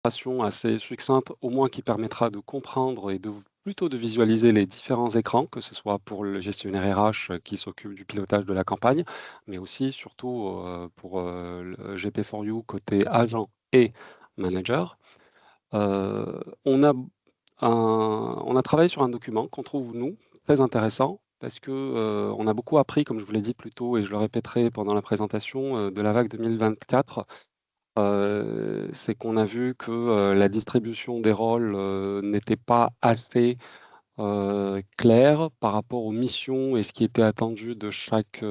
démonstration assez succincte, au moins qui permettra de comprendre et plutôt de visualiser les différents écrans, que ce soit pour le gestionnaire RH qui s'occupe du pilotage de la campagne, mais aussi surtout pour le GP4U côté agent et manager. On a on a travaillé sur un document qu'on trouve, nous, très intéressant parce que, on a beaucoup appris, comme je vous l'ai dit plus tôt et je le répéterai pendant la présentation, de la vague 2024. C'est qu'on a vu que, la distribution des rôles, n'était pas assez clair par rapport aux missions et ce qui était attendu de chaque,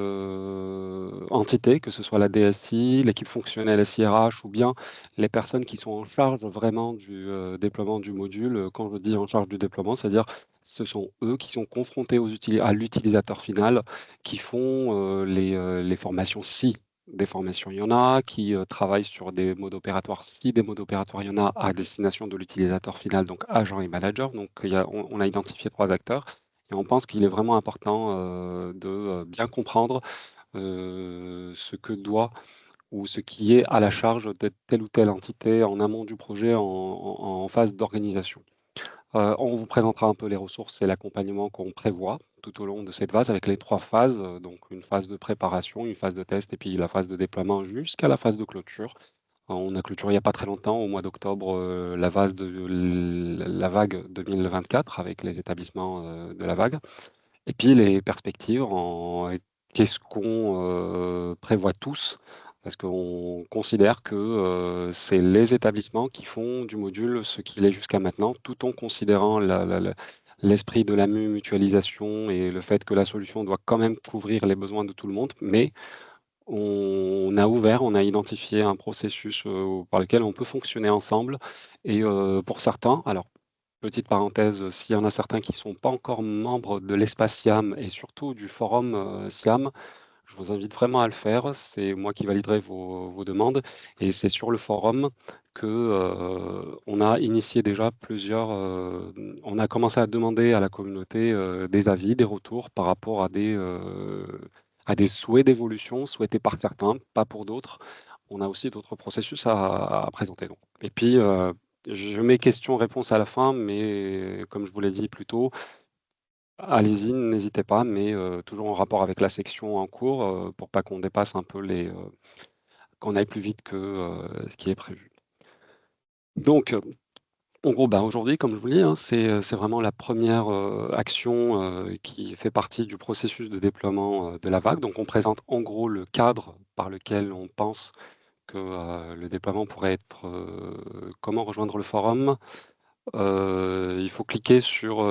entité, que ce soit la DSI, l'équipe fonctionnelle SIRH ou bien les personnes qui sont en charge vraiment du, déploiement du module. Quand je dis en charge du déploiement, c'est-à-dire ce sont eux qui sont confrontés à l'utilisateur final, qui font, les formations si des formations il y en a, qui, travaillent sur des modes opératoires si des modes opératoires il y en a à destination de l'utilisateur final, donc agent et manager. Donc on a identifié 3 acteurs et on pense qu'il est vraiment important, de, bien comprendre, ce que doit ou ce qui est à la charge de telle ou telle entité en amont du projet en phase d'organisation. On vous présentera un peu les ressources et l'accompagnement qu'on prévoit tout au long de cette phase avec les 3 phases, donc une phase de préparation, une phase de test et puis la phase de déploiement jusqu'à la phase de clôture. On a clôturé il n'y a pas très longtemps, au mois d'octobre, la vague 2024 avec les établissements, de la vague et puis les perspectives et qu'est-ce qu'on, prévoit tous? Parce qu'on considère que, c'est les établissements qui font du module ce qu'il est jusqu'à maintenant, tout en considérant l'esprit de la mutualisation et le fait que la solution doit quand même couvrir les besoins de tout le monde. Mais on a identifié un processus, par lequel on peut fonctionner ensemble et pour certains alors, petite parenthèse, s'il y en a certains qui ne sont pas encore membres de l'espace SIAM et surtout du forum, SIAM, je vous invite vraiment à le faire. C'est moi qui validerai vos demandes et c'est sur le forum que, on a initié déjà on a commencé à demander à la communauté, des avis, des retours par rapport à des souhaits d'évolution souhaités par certains, pas pour d'autres. On a aussi d'autres processus à présenter donc et puis, je mets questions-réponses à la fin, mais comme je vous l'ai dit plus tôt, allez-y, n'hésitez pas, mais toujours en rapport avec la section en cours, pour pas qu'on dépasse un peu qu'on aille plus vite que, ce qui est prévu. Donc, en gros, bah, aujourd'hui, comme je vous le dis, hein, c'est vraiment la première action, qui fait partie du processus de déploiement, de la vague. Donc on présente en gros le cadre par lequel on pense que, le déploiement pourrait être, comment rejoindre le forum? Il faut cliquer sur,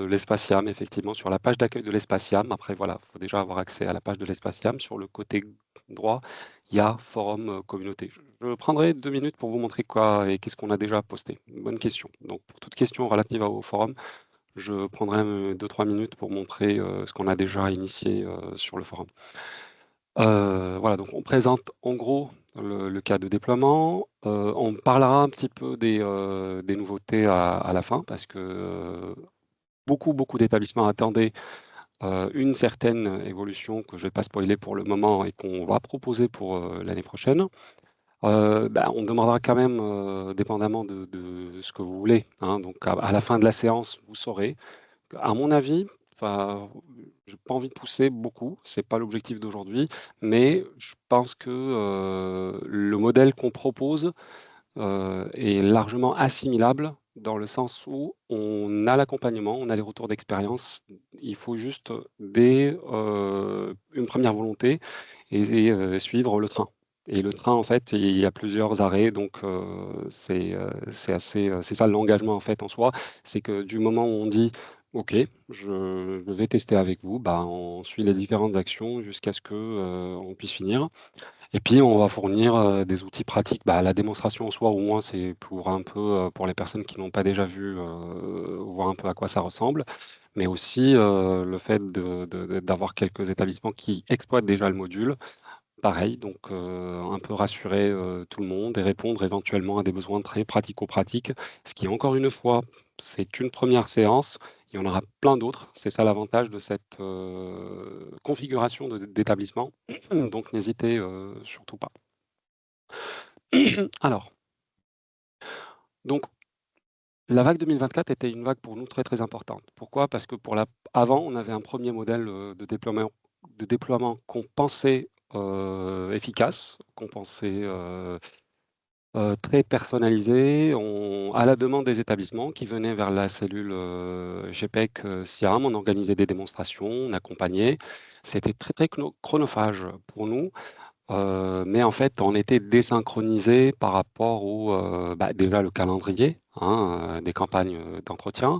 l'espace SIAM, effectivement, sur la page d'accueil de l'espace SIAM. Après voilà, il faut déjà avoir accès à la page de l'espace SIAM. Sur le côté droit, il y a forum, communauté. Je prendrai 2 minutes pour vous montrer quoi et qu'est-ce qu'on a déjà posté. Bonne question. Donc pour toute question relative au forum, je prendrai, 2-3 minutes pour montrer, ce qu'on a déjà initié, sur le forum. Voilà, donc on présente en gros le cas de déploiement. On parlera un petit peu des nouveautés à la fin parce que, beaucoup d'établissements attendaient, une certaine évolution que je ne vais pas spoiler pour le moment et qu'on va proposer pour, l'année prochaine. Bah, on demandera quand même, dépendamment de ce que vous voulez, hein, donc à la fin de la séance, vous saurez. À mon avis, enfin, j'ai pas envie de pousser beaucoup, c'est pas l'objectif d'aujourd'hui, mais je pense que, le modèle qu'on propose, est largement assimilable dans le sens où on a l'accompagnement, on a les retours d'expérience. Il faut juste une première volonté et suivre le train et le train, en fait, il y a plusieurs arrêts donc c'est assez, c'est ça l'engagement, en fait, en soi. C'est que du moment où on dit: «OK, je vais tester avec vous», bah, on suit les différentes actions jusqu'à ce que, on puisse finir. Et puis on va fournir, des outils pratiques. Bah, la démonstration en soi, au moins, c'est pour un peu, pour les personnes qui n'ont pas déjà vu, voir un peu à quoi ça ressemble. Mais aussi, le fait d'avoir quelques établissements qui exploitent déjà le module. Pareil, donc un peu rassurer, tout le monde et répondre éventuellement à des besoins très pratico-pratiques. Ce qui encore une fois, c'est une première séance, il y en aura plein d'autres. C'est ça l'avantage de cette, configuration d'établissement, donc n'hésitez, surtout pas. Alors, Donc la vague 2024 était une vague pour nous très, très importante. Pourquoi? Parce que avant, on avait un premier modèle, de déploiement qu'on pensait, efficace, qu'on pensait, très personnalisé, à la demande des établissements qui venaient vers la cellule, GPEC, SIAM. On organisait des démonstrations, on accompagnait. C'était très, très chronophage pour nous, mais en fait, on était désynchronisés par rapport déjà le calendrier, hein, des campagnes, d'entretien.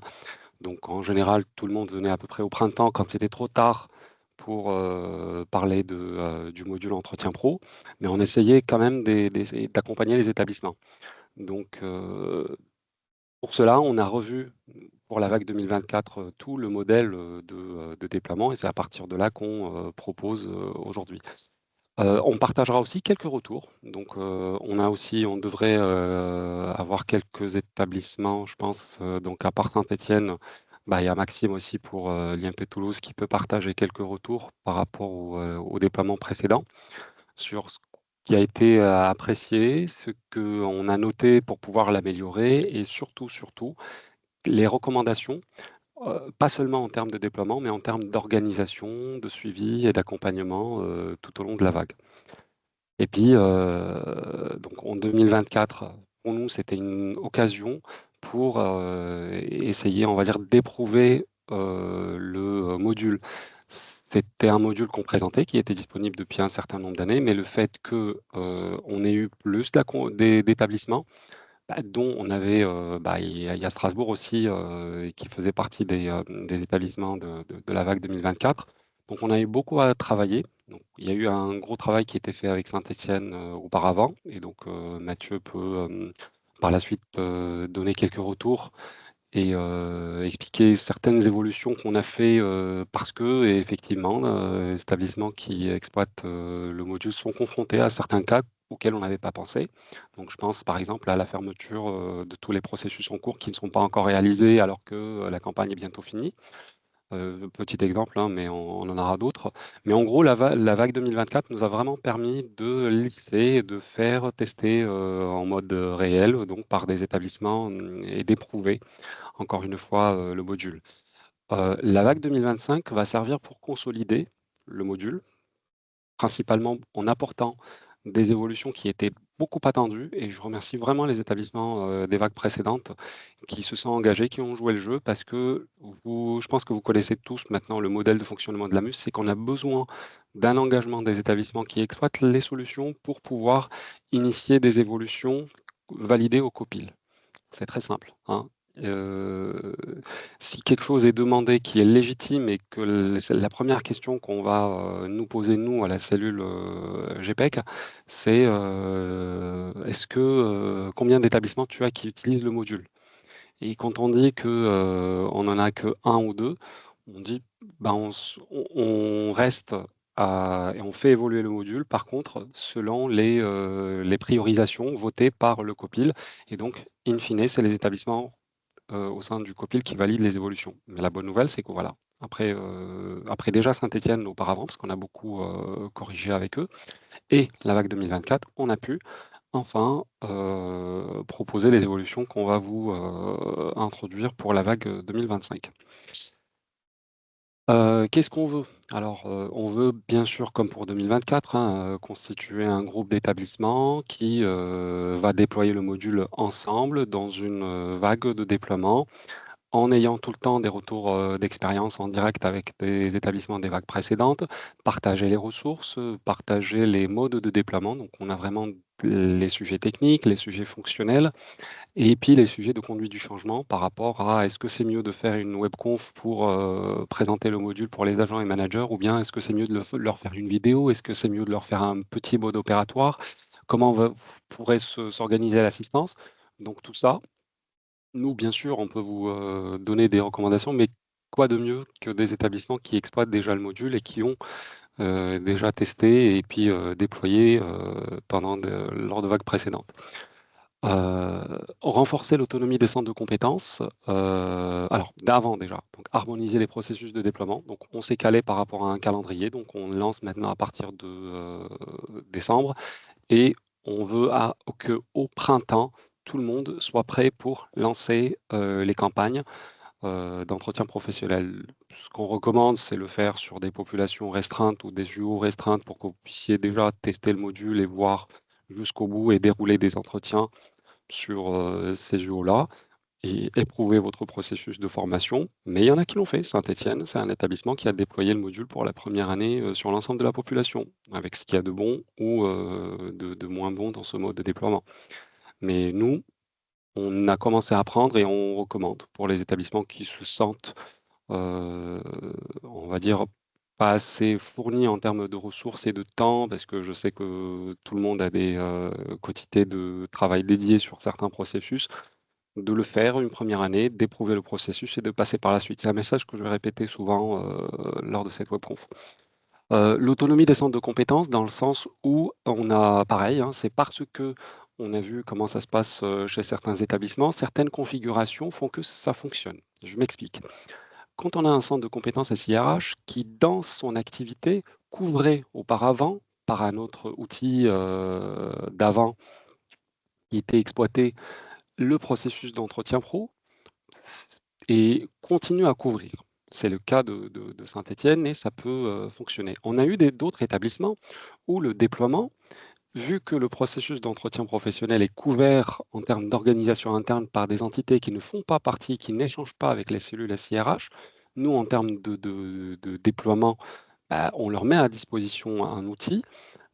Donc en général, tout le monde venait à peu près au printemps quand c'était trop tard pour, parler du module entretien pro, mais on essayait quand même d'essayer d'accompagner les établissements. Donc, pour cela, on a revu, pour la vague 2024, tout le modèle, de déploiement et c'est à partir de là qu'on, propose, aujourd'hui. On partagera aussi quelques retours. Donc, on devrait, avoir quelques établissements, je pense, donc à part Saint-Étienne, bah, il y a Maxime aussi pour, l'IMP Toulouse qui peut partager quelques retours par rapport au déploiement précédent sur ce qui a été, apprécié, ce qu'on a noté pour pouvoir l'améliorer et surtout, surtout, les recommandations, pas seulement en termes de déploiement, mais en termes d'organisation, de suivi et d'accompagnement, tout au long de la vague. Et puis, donc en 2024, pour nous, c'était une occasion pour, essayer, on va dire, d'éprouver, le module. C'était un module qu'on présentait, qui était disponible depuis un certain nombre d'années, mais le fait que, on ait eu plus d'établissements, dont on avait, il y a Strasbourg aussi, qui faisait partie des établissements de la vague 2024. Donc on a eu beaucoup à travailler. Donc il y a eu un gros travail qui a été fait avec Saint-Étienne, auparavant et donc Mathieu peut, par la suite, donner quelques retours et expliquer certaines évolutions qu'on a fait, parce qu'effectivement, les établissements qui exploitent, le module sont confrontés à certains cas auxquels on n'avait pas pensé. Donc je pense par exemple à la fermeture, de tous les processus en cours qui ne sont pas encore réalisés alors que, la campagne est bientôt finie. Petit exemple, hein, mais on en aura d'autres. Mais en gros, la vague 2024 nous a vraiment permis de lisser, de faire tester, en mode, réel, donc par des établissements, et d'éprouver encore une fois, le module. La vague 2025 va servir pour consolider le module, principalement en apportant des évolutions qui étaient beaucoup attendues et je remercie vraiment les établissements, des vagues précédentes qui se sont engagés, qui ont joué le jeu parce que je pense que vous connaissez tous maintenant le modèle de fonctionnement de la MUS, c'est qu'on a besoin d'un engagement des établissements qui exploitent les solutions pour pouvoir initier des évolutions validées au copil. C'est très simple, hein. Heu, Si quelque chose est demandé qui est légitime et que c'est la première question qu'on va, nous poser nous à la cellule, GPEC, c'est, combien d'établissements tu as qui utilisent le module? Et quand on dit que, on en a que un ou 2, on dit, ben, on reste et on fait évoluer le module, par contre, selon les priorisations votées par le COPIL et donc in fine, c'est les établissements, au sein du COPIL qui valident les évolutions. Mais la bonne nouvelle, c'est que voilà, après déjà Saint-Étienne auparavant, parce qu'on a beaucoup, corrigé avec eux et la vague 2024, on a pu enfin, proposer les évolutions qu'on va vous, introduire pour la vague, 2025. Qu'est-ce qu'on veut? Alors, on veut bien sûr, comme pour 2024, hein, constituer un groupe d'établissements qui, va déployer le module ensemble dans une, vague de déploiement en ayant tout le temps des retours, d'expérience en direct avec des établissements des vagues précédentes, partager les ressources, partager les modes de déploiement. Donc on a vraiment les sujets techniques, les sujets fonctionnels et puis les sujets de conduite du changement par rapport à est-ce que c'est mieux de faire une webconf pour, présenter le module pour les agents et managers ou bien est-ce que c'est mieux de leur faire une vidéo? Est-ce que c'est mieux de leur faire un petit mode opératoire? Comment pourrait s'organiser l'assistance? Donc tout ça, nous, bien sûr, on peut vous, donner des recommandations, mais quoi de mieux que des établissements qui exploitent déjà le module et qui ont, déjà testé et puis, déployé, lors de vagues précédentes. Renforcer l'autonomie des centres de compétences, alors d'avant déjà, donc harmoniser les processus de déploiement. Donc on s'est calé par rapport à un calendrier, donc on lance maintenant à partir de, décembre et on veut qu'au printemps, tout le monde soit prêt pour lancer, les campagnes, d'entretien professionnel. Ce qu'on recommande, c'est le faire sur des populations restreintes ou des JO restreintes pour que vous puissiez déjà tester le module et voir jusqu'au bout et dérouler des entretiens sur, ces JO-là et éprouver votre processus de formation. Mais il y en a qui l'ont fait. Saint-Étienne, c'est un établissement qui a déployé le module pour la première année, sur l'ensemble de la population, avec ce qu'il y a de bon ou, de moins bon dans ce mode de déploiement. Mais nous, on a commencé à apprendre et on recommande pour les établissements qui se sentent, heu, on va dire, pas assez fournis en termes de ressources et de temps, parce que je sais que tout le monde a des, quantités de travail dédiées sur certains processus, de le faire une première année, d'éprouver le processus et de passer par la suite. C'est un message que je vais répéter souvent, lors de cette webconf. L'autonomie des centres de compétences dans le sens où on a pareil, hein, c'est parce que on a vu comment ça se passe, chez certains établissements, certaines configurations font que ça fonctionne. Je m'explique. Quand on a un centre de compétences SIRH qui, dans son activité, couvrait auparavant, par un autre outil, d'avant qui était exploité, le processus d'entretien pro s et continue à couvrir. C'est le cas de Saint-Étienne et ça peut, fonctionner. On a eu d'autres établissements où le déploiement, vu que le processus d'entretien professionnel est couvert en termes d'organisation interne par des entités qui ne font pas partie, qui n'échangent pas avec les cellules SIRH, nous, en termes de déploiement, bah, on leur met à disposition un outil,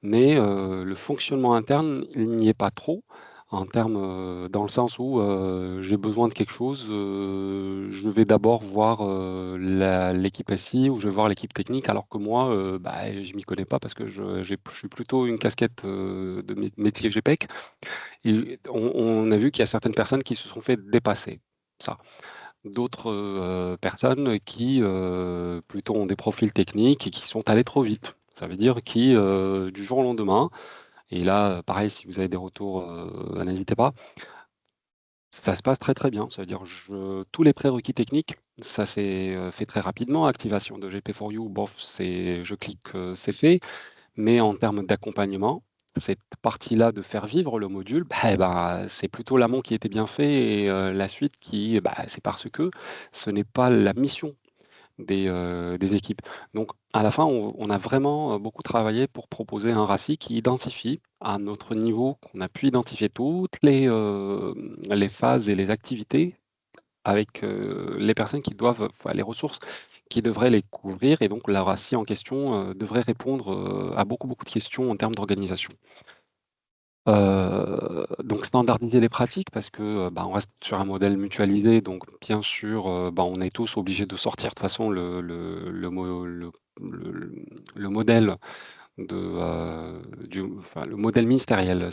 mais le fonctionnement interne, il n'y est pas trop en termes, dans le sens où, j'ai besoin de quelque chose, je vais d'abord voir, l'équipe SI ou je vais voir l'équipe technique alors que moi, bah, je m'y connais pas parce que je suis plutôt une casquette, de métier GPEC et on a vu qu'il y a certaines personnes qui se sont fait dépasser. Ça. D'autres, personnes qui, plutôt ont des profils techniques et qui sont allés trop vite. Ça veut dire qui, du jour au lendemain et là, pareil, si vous avez des retours, n'hésitez pas. Ça se passe très, très bien. Ça veut dire tous les prérequis techniques, ça s'est, fait très rapidement. Activation de GP4U, bof, c'est je clique, c'est fait. Mais en termes d'accompagnement, cette partie-là de faire vivre le module, bah, c'est plutôt l'amont qui était bien fait et la suite qui, bah, c'est parce que ce n'est pas la mission des équipes. Donc à la fin, on a vraiment, beaucoup travaillé pour proposer un RACI qui identifie à notre niveau, qu'on a pu identifier toutes les phases et les activités avec, les personnes qui doivent enfin les ressources qui devraient les couvrir et donc la RACI en question, devrait répondre, à beaucoup, beaucoup de questions en termes d'organisation. Donc standardiser les pratiques parce que, bah, on reste sur un modèle mutualisé donc bien sûr, bah, on est tous obligés de sortir de toute façon le modèle enfin le modèle ministériel.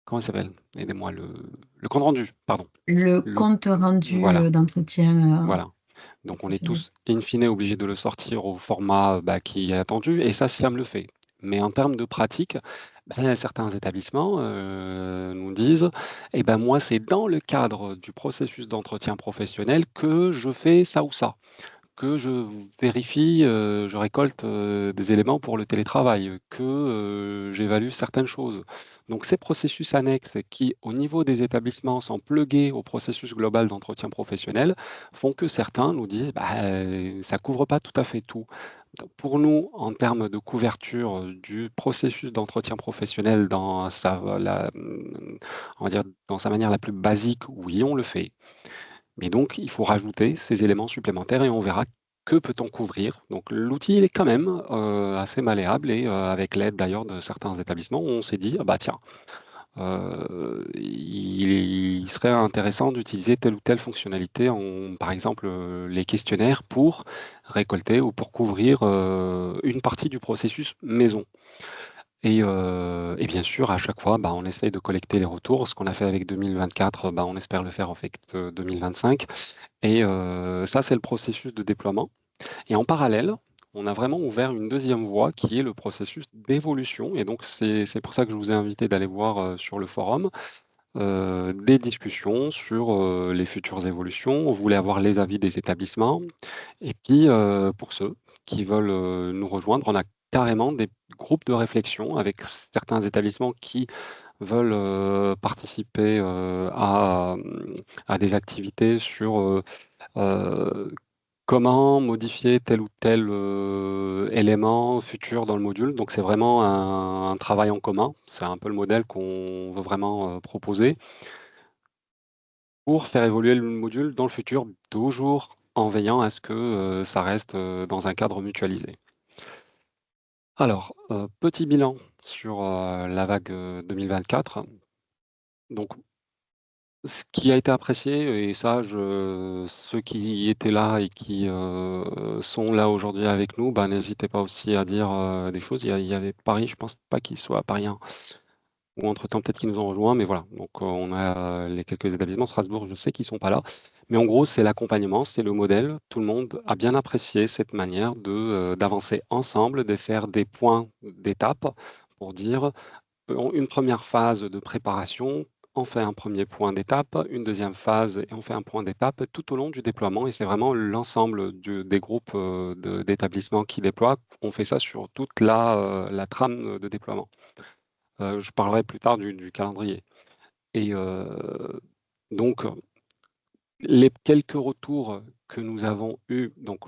Comment il s'appelle? Aidez-moi, le compte rendu, pardon. Le Le compte rendu, Voilà, d'entretien, voilà. Donc on est professionnel. tous in fine obligés de le sortir au format, bah, qui est attendu et ça, Siam le fait. Mais en termes de pratique, bah, certains établissements, nous disent: «Et ben moi, c'est dans le cadre du processus d'entretien professionnel que je fais ça ou ça». Que je vérifie, je récolte, des éléments pour le télétravail, que, j'évalue certaines choses. Donc ces processus annexes qui, au niveau des établissements, sont plugués au processus global d'entretien professionnel, font que certains nous disent: «Bah, ça couvre pas tout à fait tout». Donc pour nous, en termes de couverture, du processus d'entretien professionnel dans on va dire, dans sa manière la plus basique, oui, on le fait. Mais donc, il faut rajouter ces éléments supplémentaires et on verra que peut-on couvrir. Donc l'outil, il est quand même, assez malléable et avec l'aide d'ailleurs de certains établissements, on s'est dit: «Ah bah tiens, il serait intéressant d'utiliser telle ou telle fonctionnalité en par exemple, les questionnaires pour récolter ou pour couvrir, une partie du processus maison». Et bien sûr, à chaque fois, bah, on essaye de collecter les retours. Ce qu'on a fait avec 2024, bah, on espère le faire avec 2025 et ça, c'est le processus de déploiement et en parallèle, on a vraiment ouvert une deuxième voie qui est le processus d'évolution et donc c'est pour ça que je vous ai invité d'aller voir, sur le forum, des discussions sur, les futures évolutions. On voulait avoir les avis des établissements et puis, pour ceux qui veulent, nous rejoindre, on a carrément des groupes de réflexion avec certains établissements qui veulent, participer, à des activités sur, comment modifier tel ou tel, élément futur dans le module. Donc c'est vraiment un travail en commun. C'est un peu le modèle qu'on veut vraiment, proposer pour faire évoluer le module dans le futur, toujours en veillant à ce que, ça reste, dans un cadre mutualisé. Alors, petit bilan sur, la vague, 2024. Donc ce qui a été apprécié et ça ceux qui étaient là et qui, sont là aujourd'hui avec nous, bah, n'hésitez pas aussi à dire, des choses. Il y avait Paris, je pense pas qu'ils soient parisiens ou entre-temps peut-être qu'ils nous ont rejoints, mais voilà. Donc, on a, les quelques établissements. Strasbourg, je sais qu'ils sont pas là. Mais en gros, c'est l'accompagnement, c'est le modèle. Tout le monde a bien apprécié cette manière d'avancer ensemble, de faire des points d'étape pour dire une première phase de préparation, on fait un premier point d'étape, une deuxième phase et on fait un point d'étape tout au long du déploiement et c'est vraiment l'ensemble des groupes, d'établissements qui déploient. On fait ça sur toute la trame, de déploiement. Je parlerai plus tard du calendrier et donc les quelques retours que nous avons eus, donc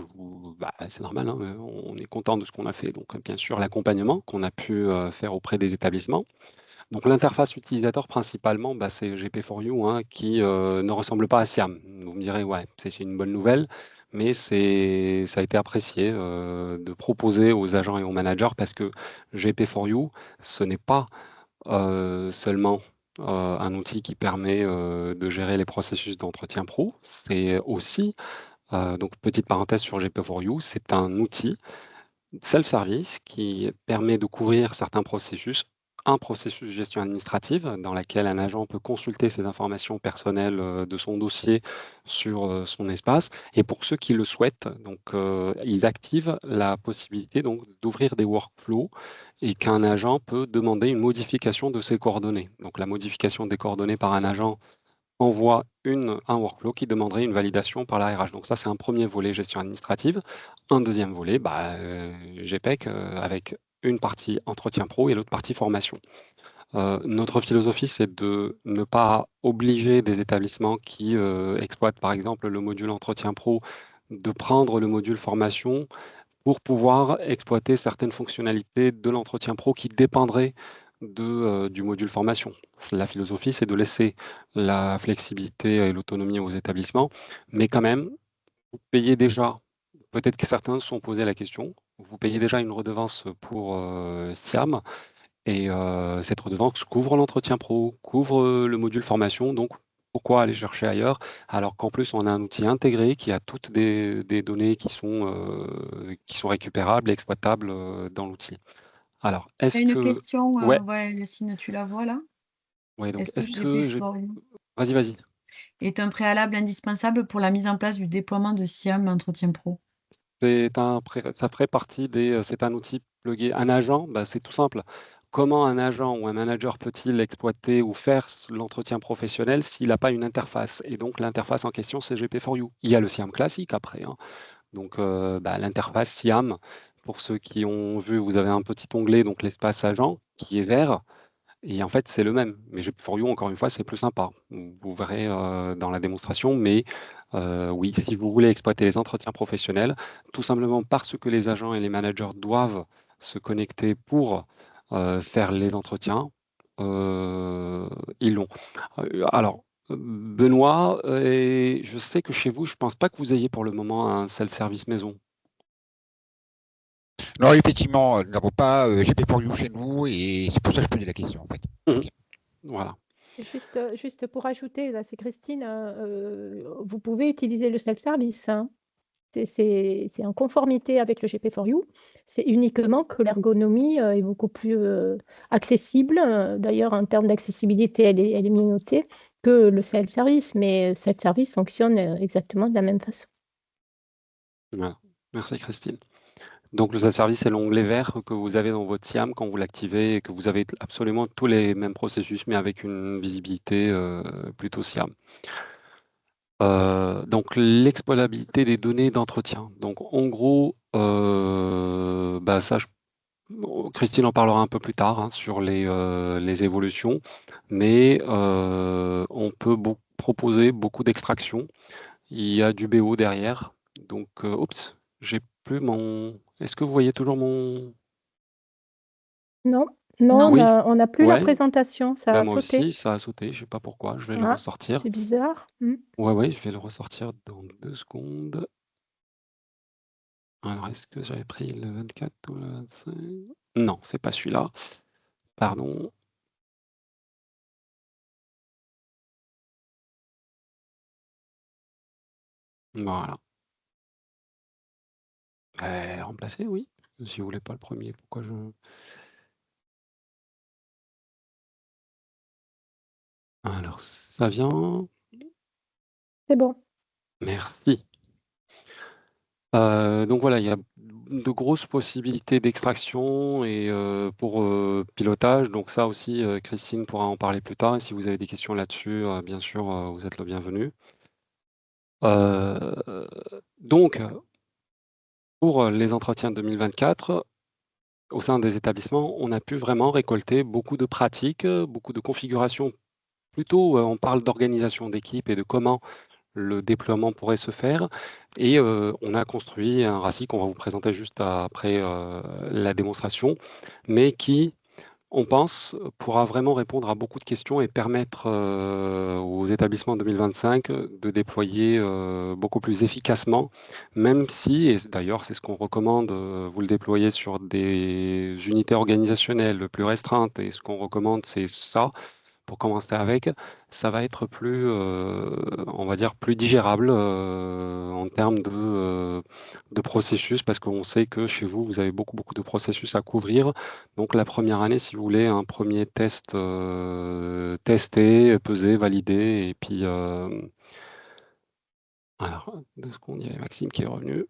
c'est normal, hein, on est content de ce qu'on a fait, donc bien sûr l'accompagnement qu'on a pu, faire auprès des établissements. Donc l'interface utilisateur principalement, c'est GP4U, hein, qui, ne ressemble pas à Siam. Vous me direz: «Ouais, c'est une bonne nouvelle», mais ça a été apprécié, de proposer aux agents et aux managers parce que GP4U, ce n'est pas, seulement, un outil qui permet, de gérer les processus d'entretien pro. C'est aussi, donc petite parenthèse sur GP4U, c'est un outil self-service qui permet de couvrir certains processus. Un processus de gestion administrative dans laquelle un agent peut consulter ses informations personnelles de son dossier sur son espace. Et pour ceux qui le souhaitent, donc, ils activent la possibilité donc, d'ouvrir des workflows et qu'un agent peut demander une modification de ses coordonnées. Donc la modification des coordonnées par un agent envoie un workflow qui demanderait une validation par la RH. Donc ça, c'est un premier volet gestion administrative. Un deuxième volet, GPEC, avec une partie entretien pro et l'autre partie formation. Notre philosophie, c'est de ne pas obliger des établissements qui, exploitent par exemple le module entretien pro, de prendre le module formation pour pouvoir exploiter certaines fonctionnalités de l'entretien pro qui dépendraient du module formation. La philosophie, c'est de laisser la flexibilité et l'autonomie aux établissements, mais quand même, vous payez déjà, peut-être que certains se sont posé la question, vous payez déjà une redevance pour SIAM et cette redevance couvre l'entretien pro, couvre, le module formation, donc pourquoi aller chercher ailleurs? Alors qu'en plus, on a un outil intégré qui a toutes des données qui sont récupérables et exploitables, dans l'outil. Alors Tu est-ce une que question, ouais, ouais, Yacine, tu la vois là? ouais, donc Est-ce que est-ce que j'ai GP4U vas-y, vas-y. est un préalable indispensable pour la mise en place du déploiement de SIAM Entretien Pro? Ça ferait partie c'est un outil plugué. Un agent, c'est tout simple. Comment un agent ou un manager peut-il exploiter ou faire l'entretien professionnel s'il n'a pas une interface? Et donc l'interface en question, c'est GP4U. Il y a le SIAM classique après, hein. Donc l'interface SIAM, pour ceux qui ont vu, vous avez un petit onglet, donc l'espace agent, qui est vert et en fait, c'est le même. Mais GP4U, encore une fois, c'est plus sympa. Vous verrez, dans la démonstration, mais oui, si vous voulez exploiter les entretiens professionnels, tout simplement parce que les agents et les managers doivent se connecter pour, faire les entretiens, heu, ils l'ont. Alors, Benoît, et je sais que chez vous, je pense pas que vous ayez pour le moment un self-service maison? Non, effectivement, nous n'avons pas GP4U chez nous et c'est pour ça que je posais la question en fait. Mmh. Ok. Voilà. Juste pour ajouter, là, c'est Christine, vous pouvez utiliser le self-service, hein. C'est en conformité avec le GP4U. C'est uniquement que l'ergonomie, est beaucoup plus, accessible, d'ailleurs en termes d'accessibilité, elle est mieux notée que le self-service, mais self-service fonctionne, exactement de la même façon. Voilà. Merci Christine. Donc le self-service, c'est l'onglet vert que vous avez dans votre SIAM quand vous l'activez et que vous avez absolument tous les mêmes processus, mais avec une visibilité, plutôt SIAM. Donc l'exploitabilité des données d'entretien. Donc en gros, ça bon, Christine en parlera un peu plus tard, hein, sur les évolutions, mais on peut proposer beaucoup d'extractions. Il y a du BO derrière, donc oups, j'ai plus mon est-ce que vous voyez toujours mon Non, non, Non. on oui, a plus la ouais, présentation, ça bah, a moi sauté. aussi, ça a sauté, je sais pas pourquoi, je vais le Ah, ressortir. c'est bizarre. Ouais, ouais, je vais le ressortir dans 2 secondes. Alors, est-ce que j'avais pris le 24 ou le 25? Non, c'est pas celui-là. Pardon. Voilà. Remplacer, oui. Si vous voulez pas le premier, pourquoi je alors ça vient. C'est bon. Merci. Donc voilà, il y a de grosses possibilités d'extraction et pour, pilotage. Donc ça aussi, Christine pourra en parler plus tard et si vous avez des questions là-dessus, bien sûr, vous êtes le bienvenu. Donc pour les entretiens 2024, au sein des établissements, on a pu vraiment récolter beaucoup de pratiques, beaucoup de configurations. Plutôt, on parle d'organisation d'équipe et de comment le déploiement pourrait se faire et on a construit un RACI qu'on va vous présenter juste après, la démonstration, mais qui, on pense, pourra vraiment répondre à beaucoup de questions et permettre, aux établissements 2025 de déployer, beaucoup plus efficacement, même si et d'ailleurs c'est ce qu'on recommande, vous le déployez sur des unités organisationnelles plus restreintes et ce qu'on recommande c'est ça, pour commencer avec, ça va être plus, on va dire plus digérable, en termes de processus parce qu'on sait que chez vous, vous avez beaucoup, beaucoup de processus à couvrir. Donc la première année, si vous voulez, un premier test, testé, pesé, validé et puis, alors 2 secondes, il y avait Maxime qui est revenu.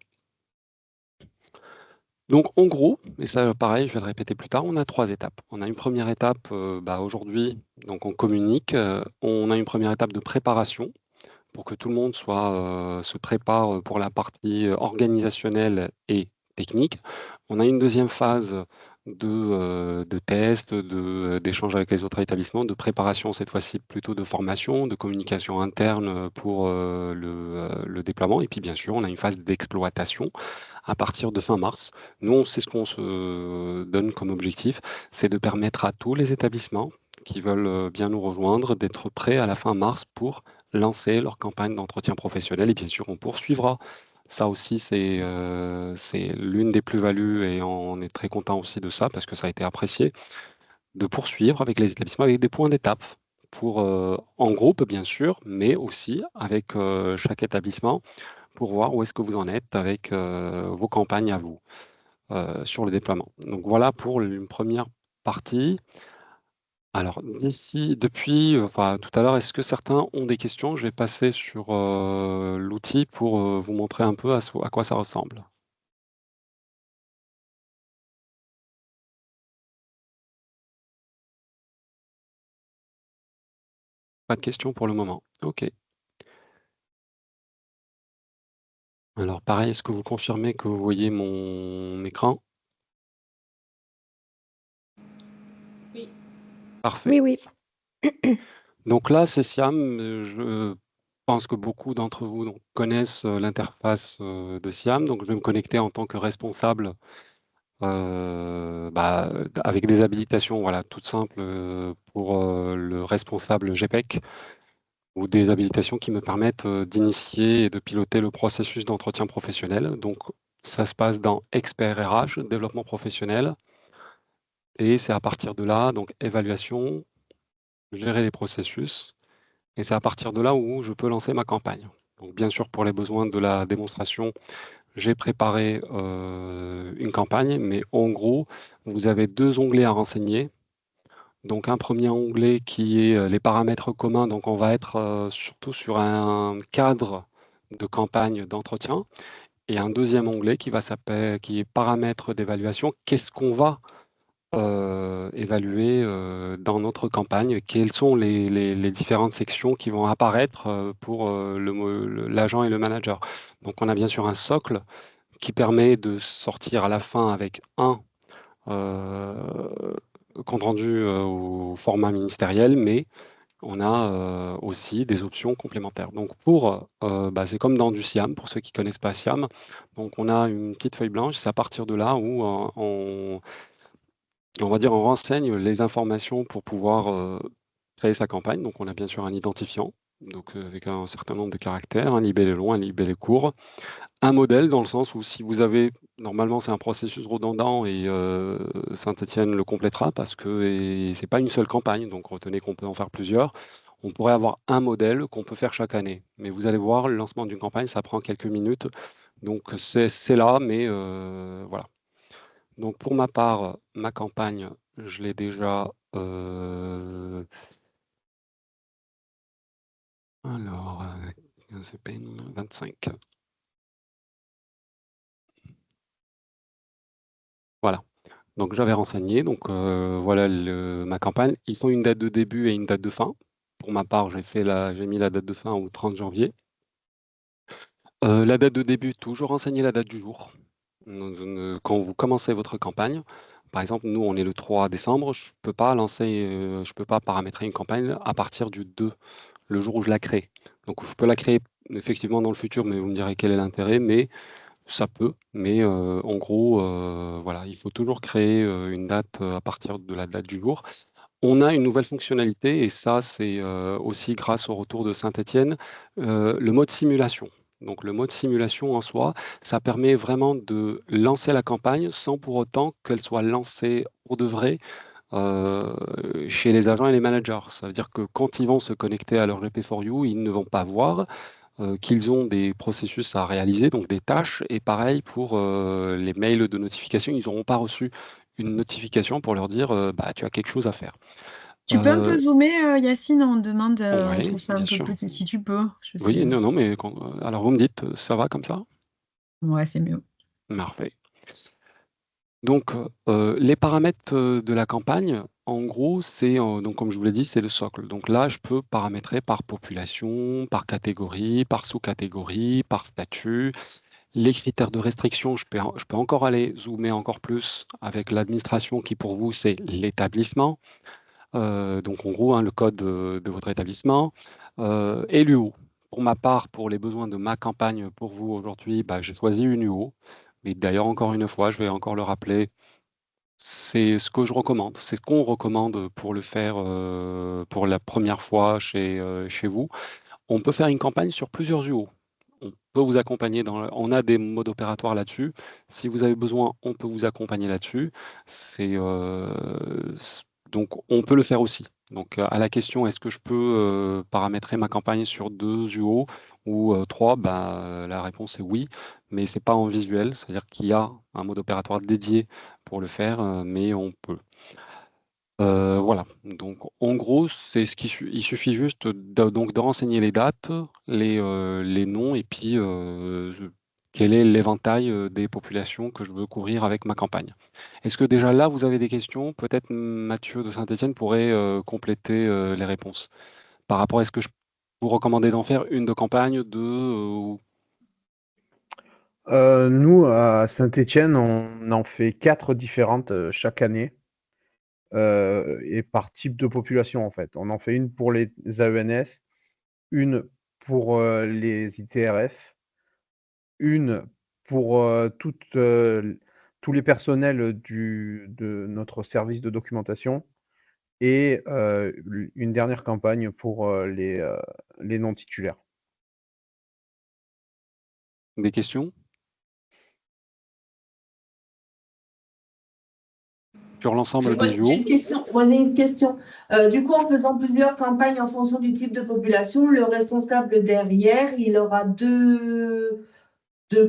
Donc en gros, et ça pareil, je vais le répéter plus tard, on a 3 étapes. On a une première étape, aujourd'hui, donc on communique, on a une première étape de préparation pour que tout le monde se prépare, pour la partie, organisationnelle et technique. On a une deuxième phase de test, d'échange avec les autres établissements, de préparation cette fois-ci plutôt de formation, de communication interne, pour, le déploiement et puis bien sûr, on a une phase d'exploitation à partir de fin mars. Nous, c'est ce qu'on se donne comme objectif, c'est de permettre à tous les établissements qui veulent, bien nous rejoindre d'être prêts à la fin mars pour lancer leur campagne d'entretien professionnel et bien sûr, on poursuivra. Ça aussi, c'est l'une des plus-values et on est très content aussi de ça parce que ça a été apprécié, de poursuivre avec les établissements avec des points d'étape pour, en groupe bien sûr, mais aussi avec, chaque établissement pour voir où est-ce que vous en êtes avec, vos campagnes à vous, sur le déploiement. Donc voilà pour une première partie. Alors depuis, enfin tout à l'heure, est-ce que certains ont des questions? Je vais passer sur, l'outil pour, vous montrer un peu à quoi ça ressemble. Pas de questions pour le moment. OK. Alors pareil, est-ce que vous confirmez que vous voyez mon écran? Oui. Parfait. Oui, oui. Donc là, c'est Siam, je pense que beaucoup d'entre vous donc connaissent, l'interface, de Siam. Donc je vais me connecter en tant que responsable, avec des habilitations, voilà, toutes simples, pour, le responsable GPEC ou des habilitations qui me permettent, d'initier et de piloter le processus d'entretien professionnel. Donc ça se passe dans Expert RH, développement professionnel et c'est à partir de là, donc évaluation, gérer les processus et c'est à partir de là où je peux lancer ma campagne. Donc bien sûr, pour les besoins de la démonstration, j'ai préparé, une campagne, mais en gros, vous avez 2 onglets à renseigner. Donc un premier onglet qui est, les paramètres communs, donc on va être, surtout sur un cadre de campagne d'entretien et un deuxième onglet qui est paramètres d'évaluation. Qu'est-ce qu'on va, évaluer, dans notre campagne? Quelles sont les différentes sections qui vont apparaître, pour, l'agent et le manager? Donc on a bien sûr un socle qui permet de sortir à la fin avec un compte rendu au format ministériel, mais on a aussi des options complémentaires. Donc c'est comme dans du SIAM, pour ceux qui connaissent pas SIAM. Donc on a une petite feuille blanche, c'est à partir de là où on va dire, on renseigne les informations pour pouvoir créer sa campagne. Donc on a bien sûr un identifiant, donc avec un certain nombre de caractères, un libellé long, un libellé court. Un modèle dans le sens où si vous avez normalement, c'est un processus redondant et Saint-Étienne le complétera parce que c'est pas une seule campagne, donc retenez qu'on peut en faire plusieurs. On pourrait avoir un modèle qu'on peut faire chaque année. Mais vous allez voir, le lancement d'une campagne, ça prend quelques minutes. Donc c'est là, mais voilà. Donc pour ma part, ma campagne, je l'ai déjà, alors, CPN 25. Voilà. Donc j'avais renseigné, donc voilà ma campagne. Ils font une date de début et une date de fin. Pour ma part, j'ai mis la date de fin au 30 janvier. La date de début, toujours renseigner la date du jour. Quand vous commencez votre campagne, par exemple, nous, on est le 3 décembre, je peux pas paramétrer une campagne à partir du 2, le jour où je la crée. Donc je peux la créer effectivement dans le futur, mais vous me direz quel est l'intérêt, mais ça peut, mais en gros, voilà, il faut toujours créer, une date, à partir de la date du jour. On a une nouvelle fonctionnalité et ça, c'est, aussi grâce au retour de Saint-Étienne, le mode simulation. Donc le mode simulation en soi, ça permet vraiment de lancer la campagne sans pour autant qu'elle soit lancée pour de vrai, heu, chez les agents et les managers. Ça veut dire que quand ils vont se connecter à leur GP4U, ils ne vont pas voir qu'ils ont des processus à réaliser, donc des tâches. Et pareil pour les mails de notification, ils n'auront pas reçu une notification pour leur dire bah, tu as quelque chose à faire. Tu peux un peu zoomer, Yacine? On demande, on Oui, trouve ça un bien peu sûr. petit. Si tu peux, je Oui, sais. non, non, mais alors vous me dites, ça va comme ça? Ouais, c'est mieux. Parfait. Donc, les paramètres de la campagne, en gros, c'est donc comme je vous l'ai dit, c'est le socle. Donc là, je peux paramétrer par population, par catégorie, par sous-catégorie, par statut. Les critères de restriction, je peux encore aller zoomer encore plus avec l'administration qui pour vous, c'est l'établissement. Donc en gros, hein, le code de votre établissement, et l'UO. Pour ma part, pour les besoins de ma campagne, pour vous aujourd'hui, bah, j'ai choisi une UO. Mais d'ailleurs, encore une fois, je vais encore le rappeler, c'est ce que je recommande, c'est ce qu'on recommande pour le faire, pour la première fois chez vous. On peut faire une campagne sur plusieurs UO. On peut vous accompagner on a des modes opératoires là-dessus. Si vous avez besoin, on peut vous accompagner là-dessus. C'est, donc on peut le faire aussi. Donc, à la question: «Est-ce que je peux, paramétrer ma campagne sur 2 UO ou 3?» La réponse est oui, mais c'est pas en visuel. C'est-à-dire qu'il y a un mode opératoire dédié pour le faire, mais on peut. Voilà, donc en gros, c'est ce qui su il suffit juste de renseigner les dates, les noms et puis, quel est l'éventail, des populations que je veux couvrir avec ma campagne. Est-ce que déjà là, vous avez des questions? Peut-être Mathieu de Saint-Étienne pourrait, compléter, les réponses. Par rapport est-ce que je vous recommander d'en faire une de campagne, 2, ou Nous, à Saint-Étienne, on en fait 4 différentes, chaque année, et par type de population, en fait. On en fait une pour les AENS, une pour, les ITRF, une pour, tous les personnels de notre service de documentation et une dernière campagne pour, les non titulaires. des questions? Sur l'ensemble Moi, des j'ai UO? une question. Moi, j'ai une question. Du coup, en faisant plusieurs campagnes en fonction du type de population, le responsable derrière, il aura deux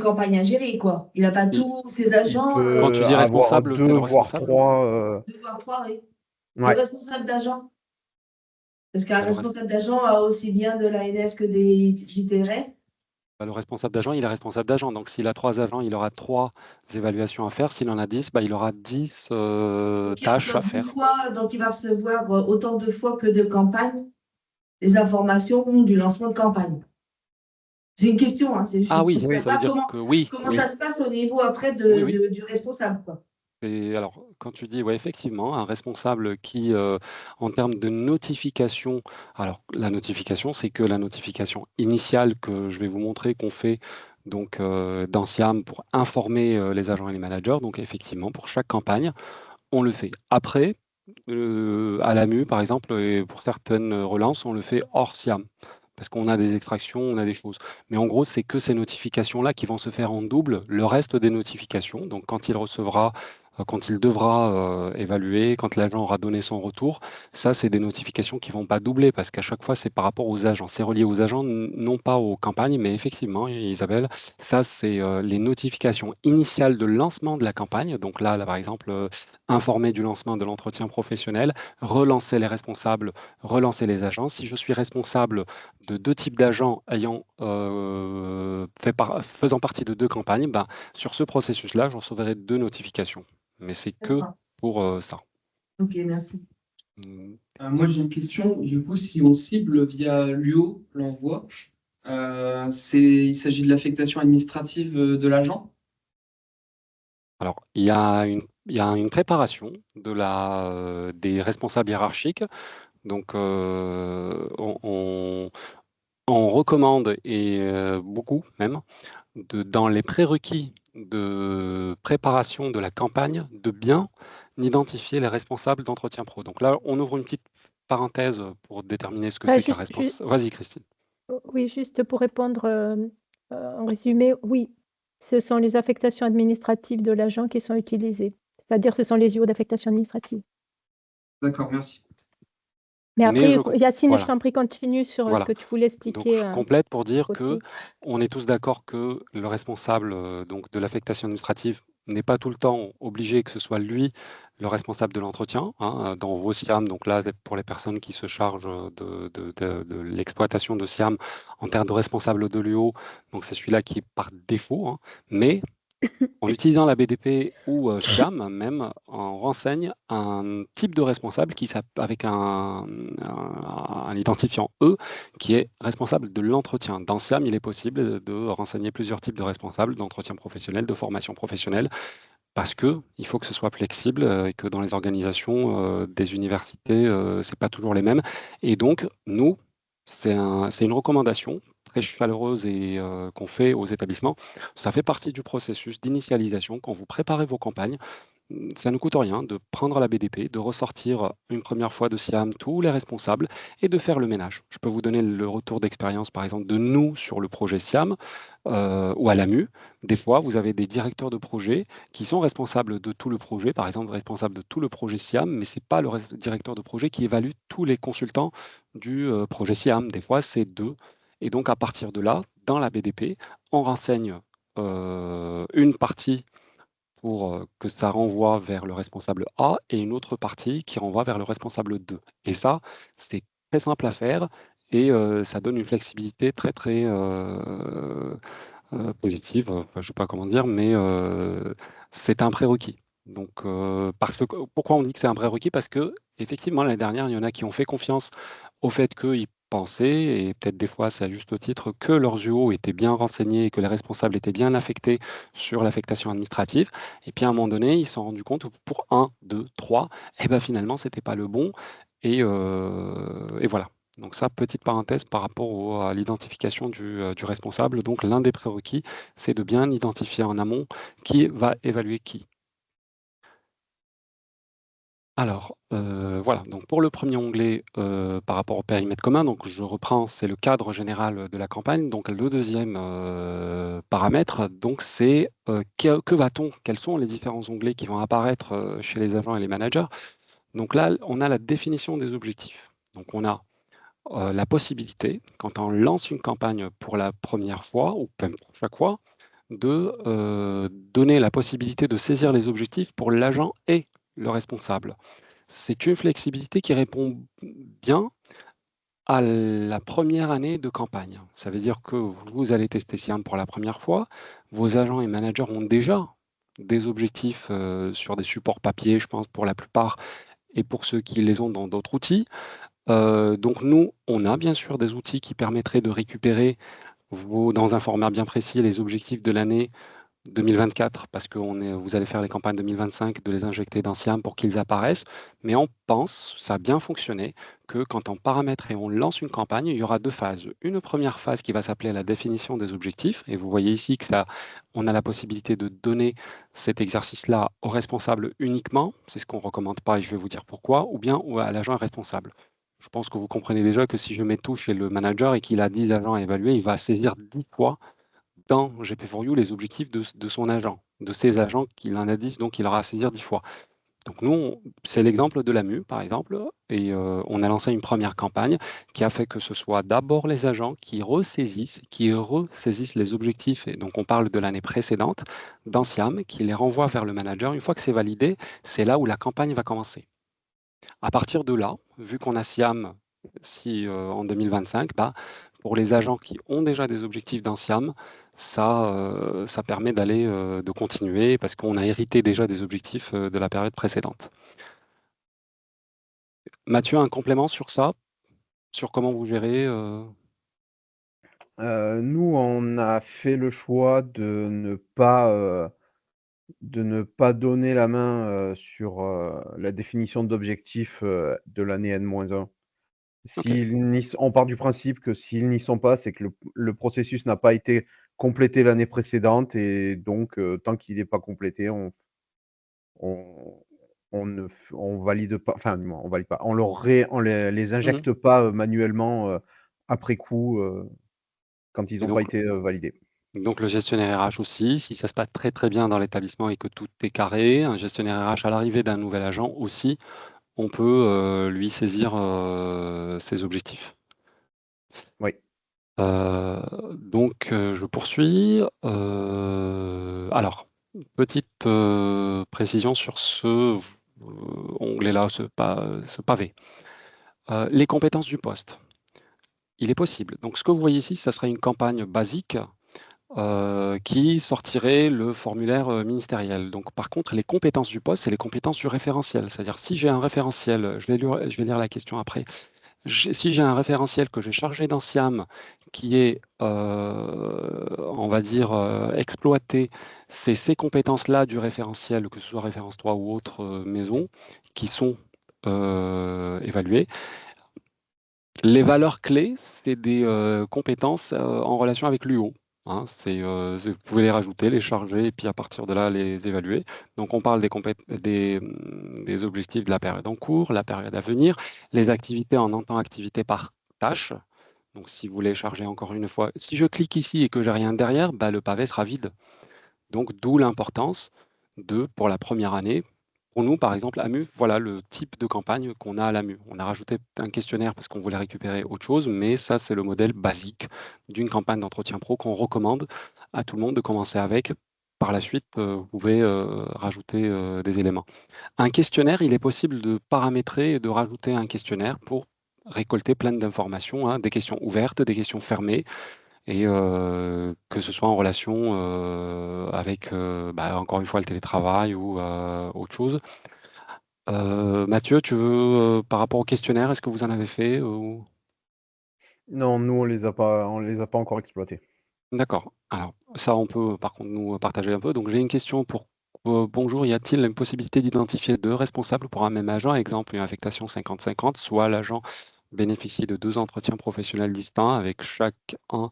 campagnes à gérer, quoi. Il n'a pas Il tous ses Il agents, Quand tu peut dis avoir responsable, c'est 2 le voire responsable? 3, 2 voire 3, oui. Le ouais. responsable d'agent. Parce qu'un Bah, le res responsable d'agent a aussi bien de l'ANS que des JTRF. Bah, le responsable d'agent, il est responsable d'agent. Donc s'il a 3 agents, il aura 3 évaluations à faire. S'il en a 10, bah, il aura 10 Donc, il tâches reçoit à 10 faire. fois, donc il va recevoir autant de fois que de campagnes les informations du lancement de campagne. C'est une question, hein, c'est Ah juste oui, pour Oui. ça veut savoir dire que oui, comment oui, ça se passe au niveau après oui, oui. du responsable, quoi. Et alors, quand tu dis, ouais, effectivement, un responsable qui, en termes de notification, alors la notification, c'est que la notification initiale que je vais vous montrer qu'on fait donc dans SIAM pour informer les agents et les managers. Donc effectivement, pour chaque campagne, on le fait. Après, à l'AMU, par exemple, et pour certaines relances, on le fait hors SIAM. Parce qu'on a des extractions, on a des choses. Mais en gros, c'est que ces notifications-là qui vont se faire en double le reste des notifications. Donc, quand il recevra, quand il devra évaluer, quand l'agent aura donné son retour, ça, c'est des notifications qui ne vont pas doubler parce qu'à chaque fois, c'est par rapport aux agents. C'est relié aux agents, non pas aux campagnes, mais effectivement, Isabelle, ça, c'est les notifications initiales de lancement de la campagne. Donc là par exemple, informer du lancement de l'entretien professionnel, relancer les responsables, relancer les agents. Si je suis responsable de 2 types d'agents ayant, faisant partie de 2 campagnes, ben, sur ce processus-là, je recevrai 2 notifications. Mais c'est que D'accord. pour, ça. Ok, merci. Mmh. Moi, j'ai une question. Du coup, si on cible via l'UO, l'envoi, il s'agit de l'affectation administrative de l'agent? Alors, il y a une préparation de la, des responsables hiérarchiques. Donc, on recommande et beaucoup même, dans les prérequis de préparation de la campagne, de bien identifier les responsables d'entretien pro. Donc là, on ouvre une petite parenthèse pour déterminer ce que c'est qu'un responsable. Vas-y, Christine. Oui, juste pour répondre en résumé, oui, ce sont les affectations administratives de l'agent qui sont utilisées. C'est-à-dire, ce sont les UO d'affectation administrative. D'accord, merci. Mais Mais après, Yacine, je voilà. t'en prie, continue sur ce Voilà. que tu voulais Donc expliquer. je complète pour dire que côté. on est tous d'accord que le responsable, donc de l'affectation administrative n'est pas tout le temps obligé que ce soit lui le responsable de l'entretien, hein, dans vos SIAM. Donc là, c'est pour les personnes qui se chargent, de l'exploitation de SIAM en termes de responsable de l'UO, donc c'est celui-là qui est par défaut, hein. Mais en utilisant la BDP ou SIAM même, on renseigne un type de responsable avec un identifiant E qui est responsable de l'entretien. Dans SIAM, il est possible de renseigner plusieurs types de responsables d'entretien professionnel, de formation professionnelle, parce que il faut que ce soit flexible et que dans les organisations des universités, c'est pas toujours les mêmes. Et donc, nous, c'est une recommandation très chaleureuse et qu'on fait aux établissements. Ça fait partie du processus d'initialisation quand vous préparez vos campagnes. Ça ne coûte rien de prendre la BDP, de ressortir une première fois de SIAM tous les responsables et de faire le ménage. Je peux vous donner le retour d'expérience, par exemple, de nous sur le projet SIAM ou à l'AMU. Des fois, vous avez des directeurs de projet qui sont responsables de tout le projet, par exemple, responsables de tout le projet SIAM, mais ce n'est pas le directeur de projet qui évalue tous les consultants du projet SIAM. Des fois, c'est deux. Et donc, à partir de là, dans la BDP, on renseigne une partie pour que ça renvoie vers le responsable A et une autre partie qui renvoie vers le responsable 2. Et ça, c'est très simple à faire et ça donne une flexibilité très, très positive. Enfin, je ne sais pas comment dire, mais c'est un prérequis. Donc, pourquoi on dit que c'est un prérequis? Parce que effectivement, l'année dernière, il y en a qui ont fait confiance au fait qu'ils pensaient, et peut-être des fois c'est à juste titre, que leurs UO étaient bien renseignés et que les responsables étaient bien affectés sur l'affectation administrative. Et puis à un moment donné, ils se sont rendus compte que pour 1, 2, 3, et ben finalement, ce n'était pas le bon. Et voilà. Donc ça, petite parenthèse par rapport à l'identification du responsable. Donc l'un des prérequis, c'est de bien identifier en amont qui va évaluer qui. Alors, voilà, donc pour le premier onglet, par rapport au périmètre commun, donc je reprends, c'est le cadre général de la campagne. Donc le deuxième paramètre, donc c'est que va-t-on, quels sont les différents onglets qui vont apparaître chez les agents et les managers. Donc là, on a la définition des objectifs. Donc on a la possibilité, quand on lance une campagne pour la première fois, ou même pour chaque fois, de donner la possibilité de saisir les objectifs pour l'agent et le responsable. C'est une flexibilité qui répond bien à la première année de campagne. Ça veut dire que vous allez tester SIAM pour la première fois, vos agents et managers ont déjà des objectifs sur des supports papier, je pense pour la plupart, et pour ceux qui les ont dans d'autres outils. Donc nous, on a bien sûr des outils qui permettraient de récupérer dans un format bien précis les objectifs de l'année 2024, parce que vous allez faire les campagnes 2025, de les injecter dans SIAM pour qu'ils apparaissent. Mais on pense, ça a bien fonctionné, que quand on paramètre et on lance une campagne, il y aura deux phases. Une première phase qui va s'appeler la définition des objectifs. Et vous voyez ici que on a la possibilité de donner cet exercice-là au responsable uniquement. C'est ce qu'on ne recommande pas et je vais vous dire pourquoi, ou bien à l'agent responsable. Je pense que vous comprenez déjà que si je mets tout chez le manager et qu'il a 10 agents à évaluer, il va saisir 10 fois dans GP4U les objectifs de son agent, de ses agents qu'il en a 10, donc il aura à saisir 10 fois. Donc nous, c'est l'exemple de l'AMU, par exemple, et on a lancé une première campagne qui a fait que ce soit d'abord les agents qui ressaisissent les objectifs, et donc on parle de l'année précédente, dans SIAM, qui les renvoie vers le manager. Une fois que c'est validé, c'est là où la campagne va commencer. À partir de là, vu qu'on a SIAM en 2025, pour les agents qui ont déjà des objectifs dans SIAM, ça permet de continuer parce qu'on a hérité déjà des objectifs de la période précédente. Mathieu, un complément sur ça? Sur comment vous gérez Nous, on a fait le choix de ne pas donner la main sur la définition d'objectifs de l'année N-1. Ok. On part du principe que s'ils n'y sont pas, c'est que le processus n'a pas été complété l'année précédente et donc tant qu'il n'est pas complété, on valide pas, enfin on valide pas, on les Mhm. injecte pas manuellement après coup quand ils Et n'ont pas donc, été validés. donc le gestionnaire RH aussi, si ça se passe très très bien dans l'établissement et que tout est carré, un gestionnaire RH à l'arrivée d'un nouvel agent aussi, on peut lui saisir ses objectifs. Oui. Donc, je poursuis. Alors, petite précision sur ce onglet-là, ce pavé. Les compétences du poste. Il est possible. Donc, ce que vous voyez ici, ça serait une campagne basique qui sortirait le formulaire ministériel. Donc, par contre, les compétences du poste, c'est les compétences du référentiel. C'est-à-dire, si j'ai un référentiel, je vais lire la question après. Si j'ai un référentiel que j'ai chargé dans SIAM qui est, on va dire, exploité, c'est ces compétences-là du référentiel, que ce soit référence 3 ou autre maison, qui sont évaluées. Les valeurs clés, c'est des compétences en relation avec l'UO. Hein, vous pouvez les rajouter, les charger et puis à partir de là, les évaluer. Donc on parle des objectifs de la période en cours, la période à venir, les activités en entend activité par tâche. Donc si vous voulez charger encore une fois, si je clique ici et que j'ai rien derrière, le pavé sera vide. Donc d'où l'importance pour la première année, pour nous, par exemple, AMU, voilà le type de campagne qu'on a à l'AMU. On a rajouté un questionnaire parce qu'on voulait récupérer autre chose, mais ça, c'est le modèle basique d'une campagne d'entretien pro qu'on recommande à tout le monde de commencer avec. Par la suite, vous pouvez rajouter des éléments. Un questionnaire, il est possible de paramétrer et de rajouter un questionnaire pour récolter plein d'informations, hein, des questions ouvertes, des questions fermées, et que ce soit en relation avec, encore une fois, le télétravail ou autre chose. Mathieu, tu veux, par rapport au questionnaire, est-ce que vous en avez fait ou... Non, nous on les a pas encore exploités. D'accord. Alors ça, on peut par contre nous partager un peu. Donc j'ai une question pour bonjour, y a-t-il une possibilité d'identifier deux responsables pour un même agent? Exemple, une affectation 50-50, soit l'agent bénéficie de 2 entretiens professionnels distincts avec chacun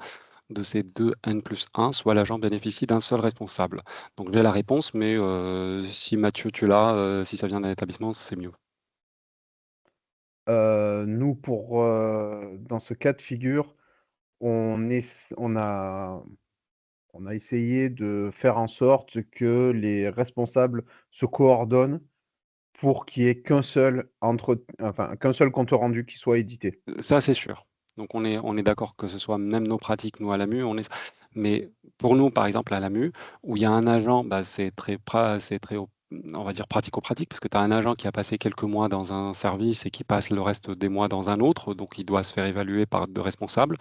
de ces 2 N+1, soit l'agent bénéficie d'un seul responsable. Donc j'ai la réponse, mais si Mathieu tu l'as, si ça vient d'un établissement, c'est mieux. Nous dans ce cas de figure, on a essayé de faire en sorte que les responsables se coordonnent pour qu'il y ait qu'un seul compte rendu qui soit édité. Ça, c'est sûr. Donc on est d'accord que ce soit même nos pratiques, nous, à l'AMU, mais pour nous, par exemple, à l'AMU, où il y a un agent, c'est très, on va dire, pratico-pratique, parce que tu as un agent qui a passé quelques mois dans un service et qui passe le reste des mois dans un autre, donc il doit se faire évaluer par 2 responsables.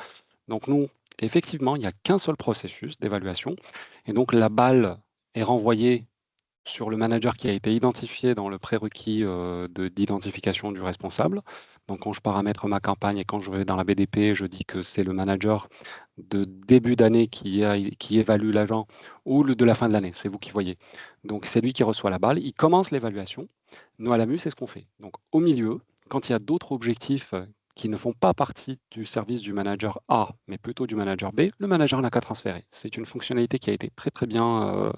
Donc nous, effectivement, il n'y a qu'un seul processus d'évaluation, et donc la balle est renvoyée sur le manager qui a été identifié dans le prérequis d'identification du responsable. Donc, quand je paramètre ma campagne et quand je vais dans la BDP, je dis que c'est le manager de début d'année qui évalue l'agent ou de la fin de l'année, c'est vous qui voyez. Donc, c'est lui qui reçoit la balle, il commence l'évaluation. Nous, à la MU, c'est ce qu'on fait. Donc, au milieu, quand il y a d'autres objectifs qui ne font pas partie du service du manager A, mais plutôt du manager B, le manager n'a qu'à transférer. C'est une fonctionnalité qui a été très très bien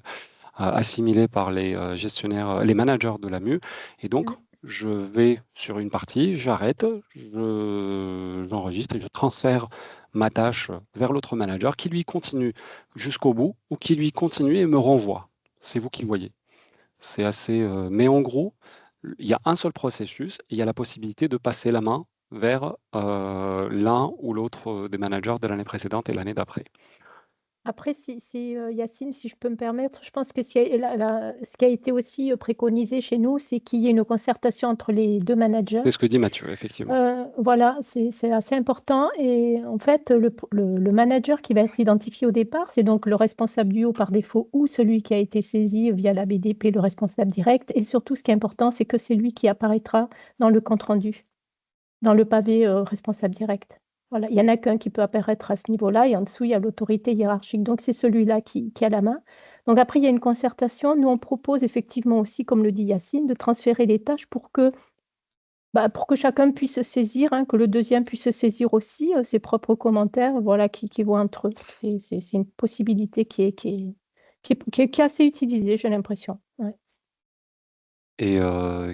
assimilée par les gestionnaires, les managers de la MU. Et donc, je vais sur une partie, j'arrête, j'enregistre et je transfère ma tâche vers l'autre manager qui lui continue jusqu'au bout ou qui lui continue et me renvoie. C'est vous qui voyez. C'est assez. Mais en gros, il y a un seul processus et il y a la possibilité de passer la main vers l'un ou l'autre des managers de l'année précédente et l'année d'après. Après, Yacine, si je peux me permettre, je pense que ce qui a été aussi préconisé chez nous, c'est qu'il y ait une concertation entre les 2 managers. C'est ce que dit Mathieu, effectivement. Voilà, c'est assez important. Et en fait, le manager qui va être identifié au départ, c'est donc le responsable du haut par défaut ou celui qui a été saisi via la BDP, le responsable direct. Et surtout, ce qui est important, c'est que c'est lui qui apparaîtra dans le compte-rendu, dans le pavé responsable direct. Voilà, il n'y en a qu'un qui peut apparaître à ce niveau-là et en dessous, il y a l'autorité hiérarchique. Donc, c'est celui-là qui a la main. Donc, après, il y a une concertation. Nous, on propose effectivement aussi, comme le dit Yacine, de transférer les tâches pour que chacun puisse se saisir, que le deuxième puisse se saisir aussi ses propres commentaires, voilà, qui vont entre eux. C'est une possibilité qui est assez utilisée, j'ai l'impression. Ouais. Et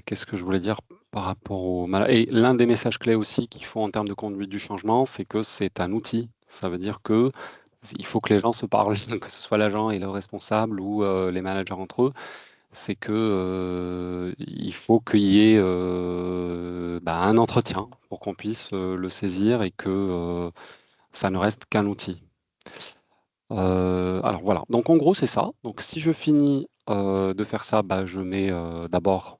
qu'est-ce que je voulais dire par rapport au et l'un des messages clés aussi qu'il faut en termes de conduite du changement, c'est que c'est un outil. Ça veut dire que il faut que les gens se parlent, que ce soit l'agent et le responsable ou les managers entre eux. C'est que il faut qu'il y ait un entretien pour qu'on puisse le saisir et que ça ne reste qu'un outil. Alors voilà, donc en gros c'est ça. Donc si je finis de faire ça, je mets d'abord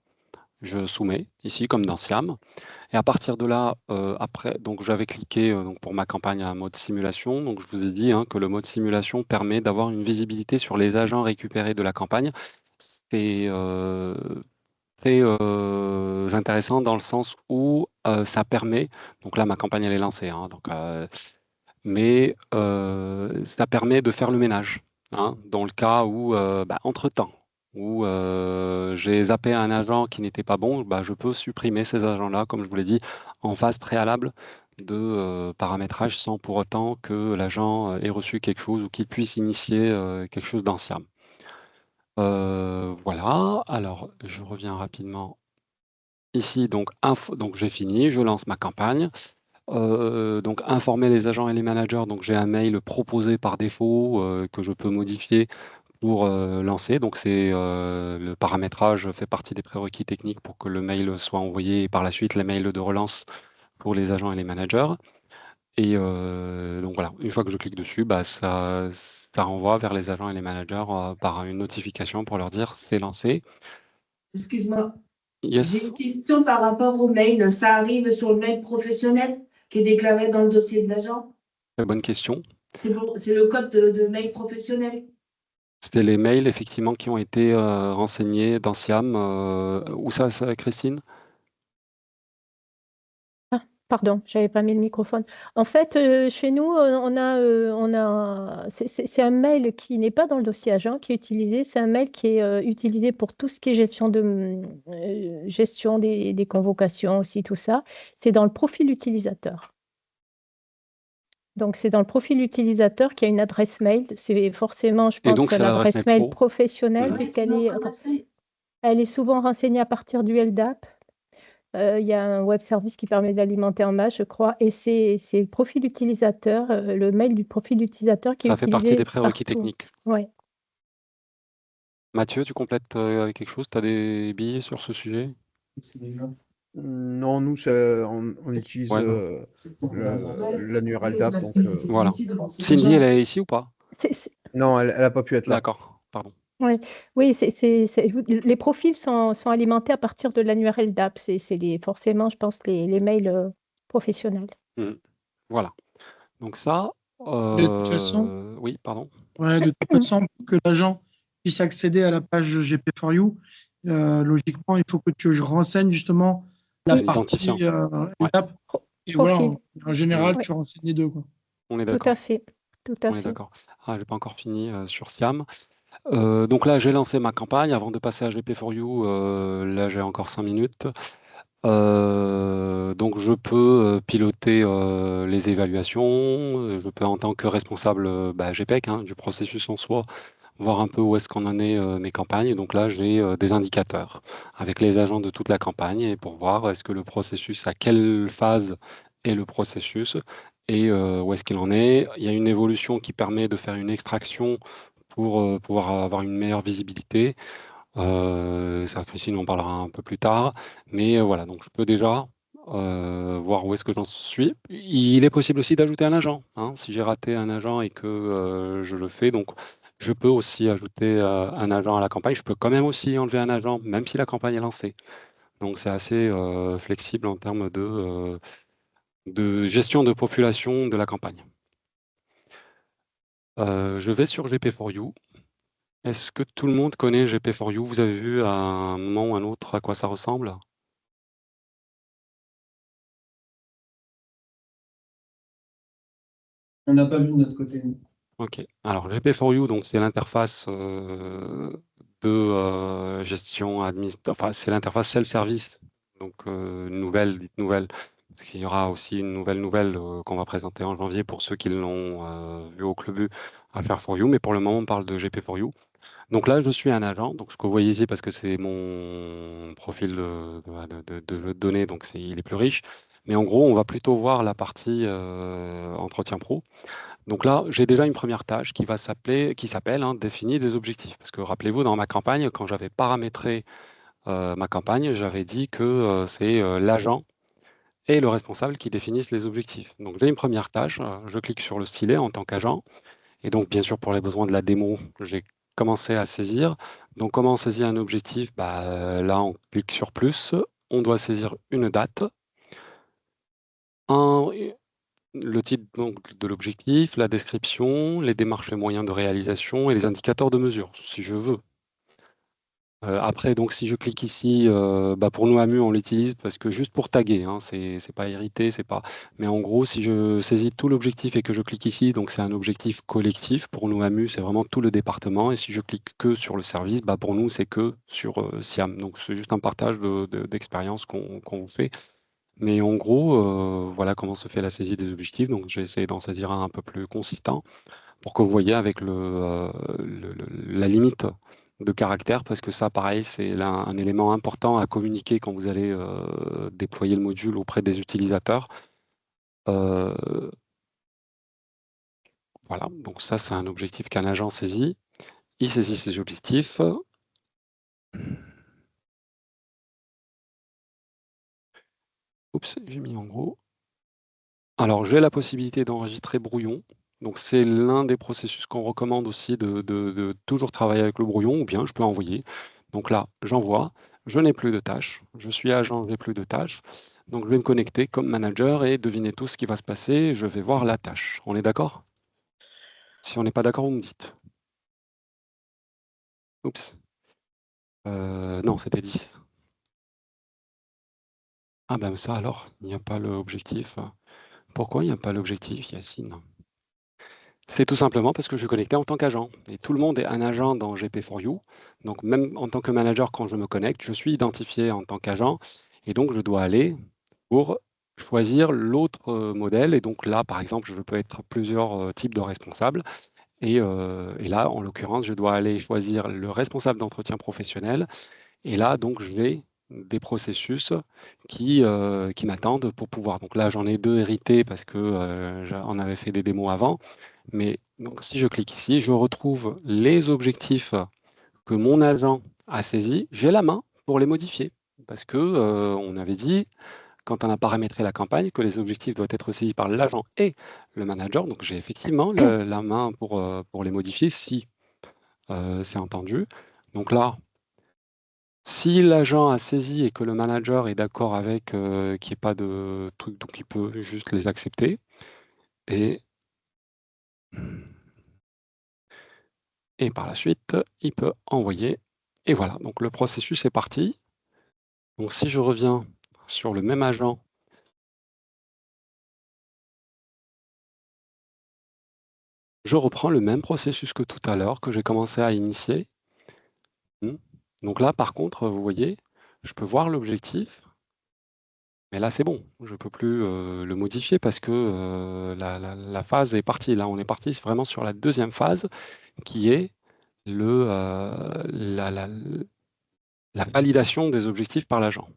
je soumets ici comme dans Siam et à partir de là, après donc j'avais cliqué, donc pour ma campagne à un mode simulation. Donc je vous ai dit, que le mode simulation permet d'avoir une visibilité sur les agents récupérés de la campagne. C'est, très, intéressant dans le sens où, ça permet donc là ma campagne elle est lancée, donc mais ça permet de faire le ménage, dans le cas où, entre-temps, où j'ai zappé un agent qui n'était pas bon, je peux supprimer ces agents-là, comme je vous l'ai dit, en phase préalable de paramétrage sans pour autant que l'agent ait reçu quelque chose ou qu'il puisse initier quelque chose d'ancien. Voilà, alors je reviens rapidement ici, donc j'ai fini, je lance ma campagne. Donc informer les agents et les managers, donc j'ai un mail proposé par défaut, que je peux modifier pour, lancer. Donc le paramétrage fait partie des prérequis techniques pour que le mail soit envoyé et par la suite les mails de relance pour les agents et les managers et donc voilà, une fois que je clique dessus, ça renvoie vers les agents et les managers, par une notification pour leur dire: «C'est lancé». Excuse-moi, j'ai Yes, une question par rapport au mail. Ça arrive sur le mail professionnel qui est déclaré dans le dossier de l'agent? très bonne question. C'est bon, c'est le code de mail professionnel? C'était les mails effectivement qui ont été, renseignés dans Siam, où ça Christine? Ah, pardon, j'avais pas mis le microphone. En fait, chez nous, c'est un mail qui n'est pas dans le dossier agent qui est utilisé. C'est un mail qui est utilisé pour tout ce qui est gestion des convocations aussi, tout ça. C'est dans le profil utilisateur. Donc, c'est dans le profil utilisateur qu'il y a une adresse mail. C'est forcément, je Et donc pense, c'est l'adresse l'adresse mail mail pro? professionnelle, Mmh. puisqu'elle Ouais, est, elle est souvent renseignée à partir du LDAP. Il y a un web service qui permet d'alimenter en masse, je crois, et c'est le profil utilisateur, le mail du profil utilisateur qui est Ça fait partie des utilisé prérequis partout. techniques. Ouais. Mathieu, tu complètes, avec quelque chose? Tu as des billes sur ce sujet? Non, nous, on utilise Ouais, non. l'annuaire LDAP, donc Voilà. Cindy, elle est ici ou pas? non, elle n'a pas pu être là. D'accord, pardon. Ouais. Oui, les profils sont alimentés à partir de l'annuaire LDAP. C'est forcément, je pense, les mails professionnels. Mmh. Voilà. Donc ça, De toute façon, oui, pardon? ouais, de toute façon, pour que l'agent puisse accéder à la page GP4U, logiquement, il faut que je renseigne justement la Oui. partie L'identifiant. Ouais. étape. Et voilà, Profil. en général, Oui, tu renseignes les deux, quoi. On est tout d'accord. à fait. Tout à On est fait. d'accord. Ah, j'ai pas encore fini sur Siam. Donc là, j'ai lancé ma campagne. Avant de passer à GP4U, là, j'ai encore 5 minutes. Donc je peux piloter les évaluations. Je peux, en tant que responsable GPEC, du processus en soi, voir un peu où est-ce qu'on en est mes campagnes. Donc là, j'ai des indicateurs avec les agents de toute la campagne et pour voir est-ce que le processus, à quelle phase est le processus et où est-ce qu'il en est. Il y a une évolution qui permet de faire une extraction pour pouvoir avoir une meilleure visibilité. Ça, Christine en parlera un peu plus tard. Mais voilà, donc je peux déjà voir où est-ce que j'en suis. Il est possible aussi d'ajouter un agent, si j'ai raté un agent et que je le fais. Donc, je peux aussi ajouter un agent à la campagne. Je peux quand même aussi enlever un agent, même si la campagne est lancée. Donc, c'est assez flexible en termes de gestion de population de la campagne. Je vais sur GP4U. Est-ce que tout le monde connaît GP4U? Vous avez vu à un moment ou à un autre à quoi ça ressemble? On n'a pas vu de notre côté. OK. Alors GP4U, donc c'est l'interface de gestion enfin c'est l'interface self-service. Donc nouvelle, dite nouvelle, parce qu'il y aura aussi une nouvelle qu'on va présenter en janvier pour ceux qui l'ont vu au Club à faire for you. Mais pour le moment, on parle de GP4U. Donc là, je suis un agent. Donc ce que vous voyez ici, parce que c'est mon profil de données, donc il est plus riche. Mais en gros, on va plutôt voir la partie entretien pro. Donc là, j'ai déjà une première tâche qui s'appelle définir des objectifs. Parce que rappelez-vous, dans ma campagne, quand j'avais paramétré ma campagne, j'avais dit que c'est l'agent et le responsable qui définissent les objectifs. Donc j'ai une première tâche, je clique sur le stylet en tant qu'agent. Et donc, bien sûr, pour les besoins de la démo, j'ai commencé à saisir. Donc, comment on saisit un objectif? Là, on clique sur plus. On doit saisir une date, le titre donc, de l'objectif, la description, les démarches et moyens de réalisation et les indicateurs de mesure, si je veux. Après, donc, si je clique ici, pour nous AMU, on l'utilise parce que juste pour taguer, c'est pas hérité, c'est pas. Mais en gros, si je saisis tout l'objectif et que je clique ici, donc c'est un objectif collectif. Pour nous AMU, c'est vraiment tout le département. Et si je clique que sur le service, pour nous, c'est que sur SIAM. Donc c'est juste un partage d'expérience qu'on vous fait. Mais en gros, voilà comment se fait la saisie des objectifs. Donc j'ai essayé d'en saisir un peu plus consistant pour que vous voyez avec la limite de caractère, parce que ça, pareil, c'est un élément important à communiquer quand vous allez déployer le module auprès des utilisateurs. Voilà, donc ça, c'est un objectif qu'un agent saisit. Il saisit ses objectifs. Oups, j'ai mis en gros. Alors, j'ai la possibilité d'enregistrer brouillon. Donc, c'est l'un des processus qu'on recommande aussi de toujours travailler avec le brouillon, ou bien je peux envoyer. Donc là, j'envoie, je n'ai plus de tâches, je suis agent, je n'ai plus de tâches. Donc, je vais me connecter comme manager et deviner tout ce qui va se passer. Je vais voir la tâche. On est d'accord? Si on n'est pas d'accord, vous me dites. Oups. Non, c'était 10. Ah ben ça alors, il n'y a pas l'objectif. Pourquoi il n'y a pas l'objectif, Yacine? C'est tout simplement parce que je suis connecté en tant qu'agent. Et tout le monde est un agent dans GP4U. Donc même en tant que manager, quand je me connecte, je suis identifié en tant qu'agent. Et donc je dois aller pour choisir l'autre modèle. Et donc là, par exemple, je peux être plusieurs types de responsables. Et là, en l'occurrence, je dois aller choisir le responsable d'entretien professionnel. Et là, donc, j'ai des processus qui m'attendent pour pouvoir. Donc là, j'en ai 2 hérités parce que on avait fait des démos avant. Mais donc, si je clique ici, je retrouve les objectifs que mon agent a saisis. J'ai la main pour les modifier parce que on avait dit, quand on a paramétré la campagne, que les objectifs doivent être saisis par l'agent et le manager. Donc, j'ai effectivement la main pour les modifier si c'est entendu. Donc là, si l'agent a saisi et que le manager est d'accord avec, qu'il n'y ait pas de truc, donc il peut juste les accepter et Et par la suite, il peut envoyer. Et voilà, donc le processus est parti. Donc si je reviens sur le même agent, je reprends le même processus que tout à l'heure, que j'ai commencé à initier. Donc là, par contre, vous voyez, je peux voir l'objectif. Mais là, c'est bon, je peux plus, le modifier parce que, la phase est partie. Là, on est parti vraiment sur la deuxième phase qui est la validation des objectifs par l'agent.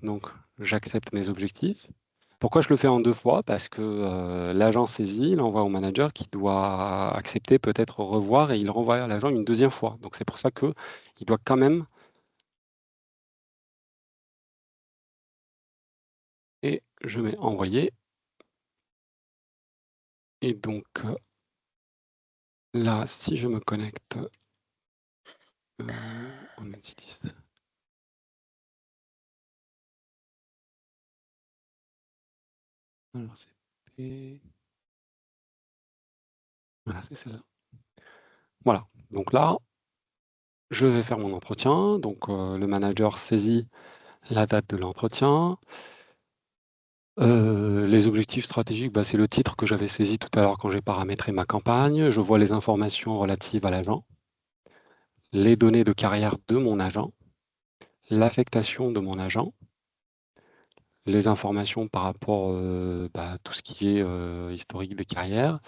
Donc j'accepte mes objectifs. Pourquoi je le fais en 2 fois? Parce que, l'agent saisit, il envoie au manager qui doit accepter, peut-être revoir et il renvoie à l'agent une deuxième fois. Donc c'est pour ça qu'il doit quand même et je mets envoyer et donc, là, si je me connecte, on utilise alors c'est P voilà, c'est celle-là. Voilà, donc là, je vais faire mon entretien, donc, le manager saisit la date de l'entretien. Les objectifs stratégiques, bah, c'est le titre que j'avais saisi tout à l'heure quand j'ai paramétré ma campagne. Je vois les informations relatives à l'agent, les données de carrière de mon agent, l'affectation de mon agent, les informations par rapport, à tout ce qui est, historique des carrières.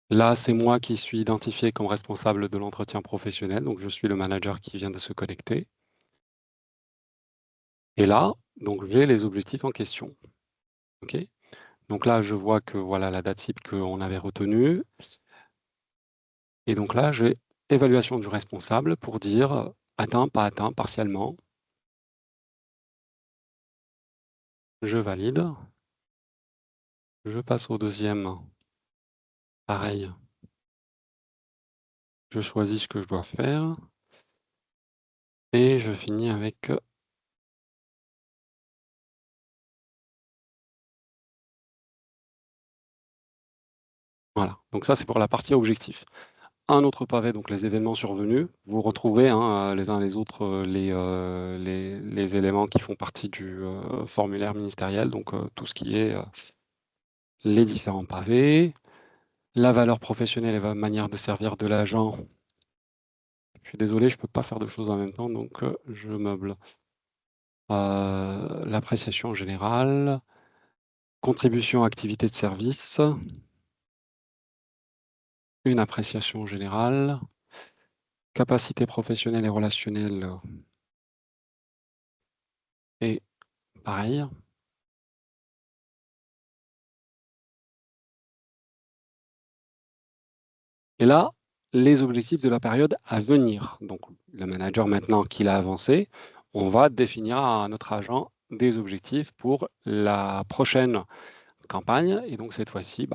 Là, c'est moi qui suis identifié comme responsable de l'entretien professionnel, donc je suis le manager qui vient de se connecter. Et là, donc j'ai les objectifs en question. OK? Donc là, je vois que voilà la date cible qu'on avait retenue. Et donc là, j'ai évaluation du responsable pour dire atteint, pas atteint, partiellement. Je valide. Je passe au deuxième. Pareil. Je choisis ce que je dois faire. Et je finis avec voilà. Donc ça, c'est pour la partie objectif. Un autre pavé, donc les événements survenus. Vous retrouverez hein, les uns les autres les éléments qui font partie du formulaire ministériel, donc tout ce qui est les différents pavés, la valeur professionnelle et la manière de servir de l'agent. Je suis désolé, je ne peux pas faire 2 choses en même temps, donc je meuble. L'appréciation générale, contribution, activité de service. Une appréciation générale, capacité professionnelle et relationnelle et pareil. Et là, les objectifs de la période à venir. Donc le manager maintenant qu'il a avancé, on va définir à notre agent des objectifs pour la prochaine campagne et donc cette fois-ci,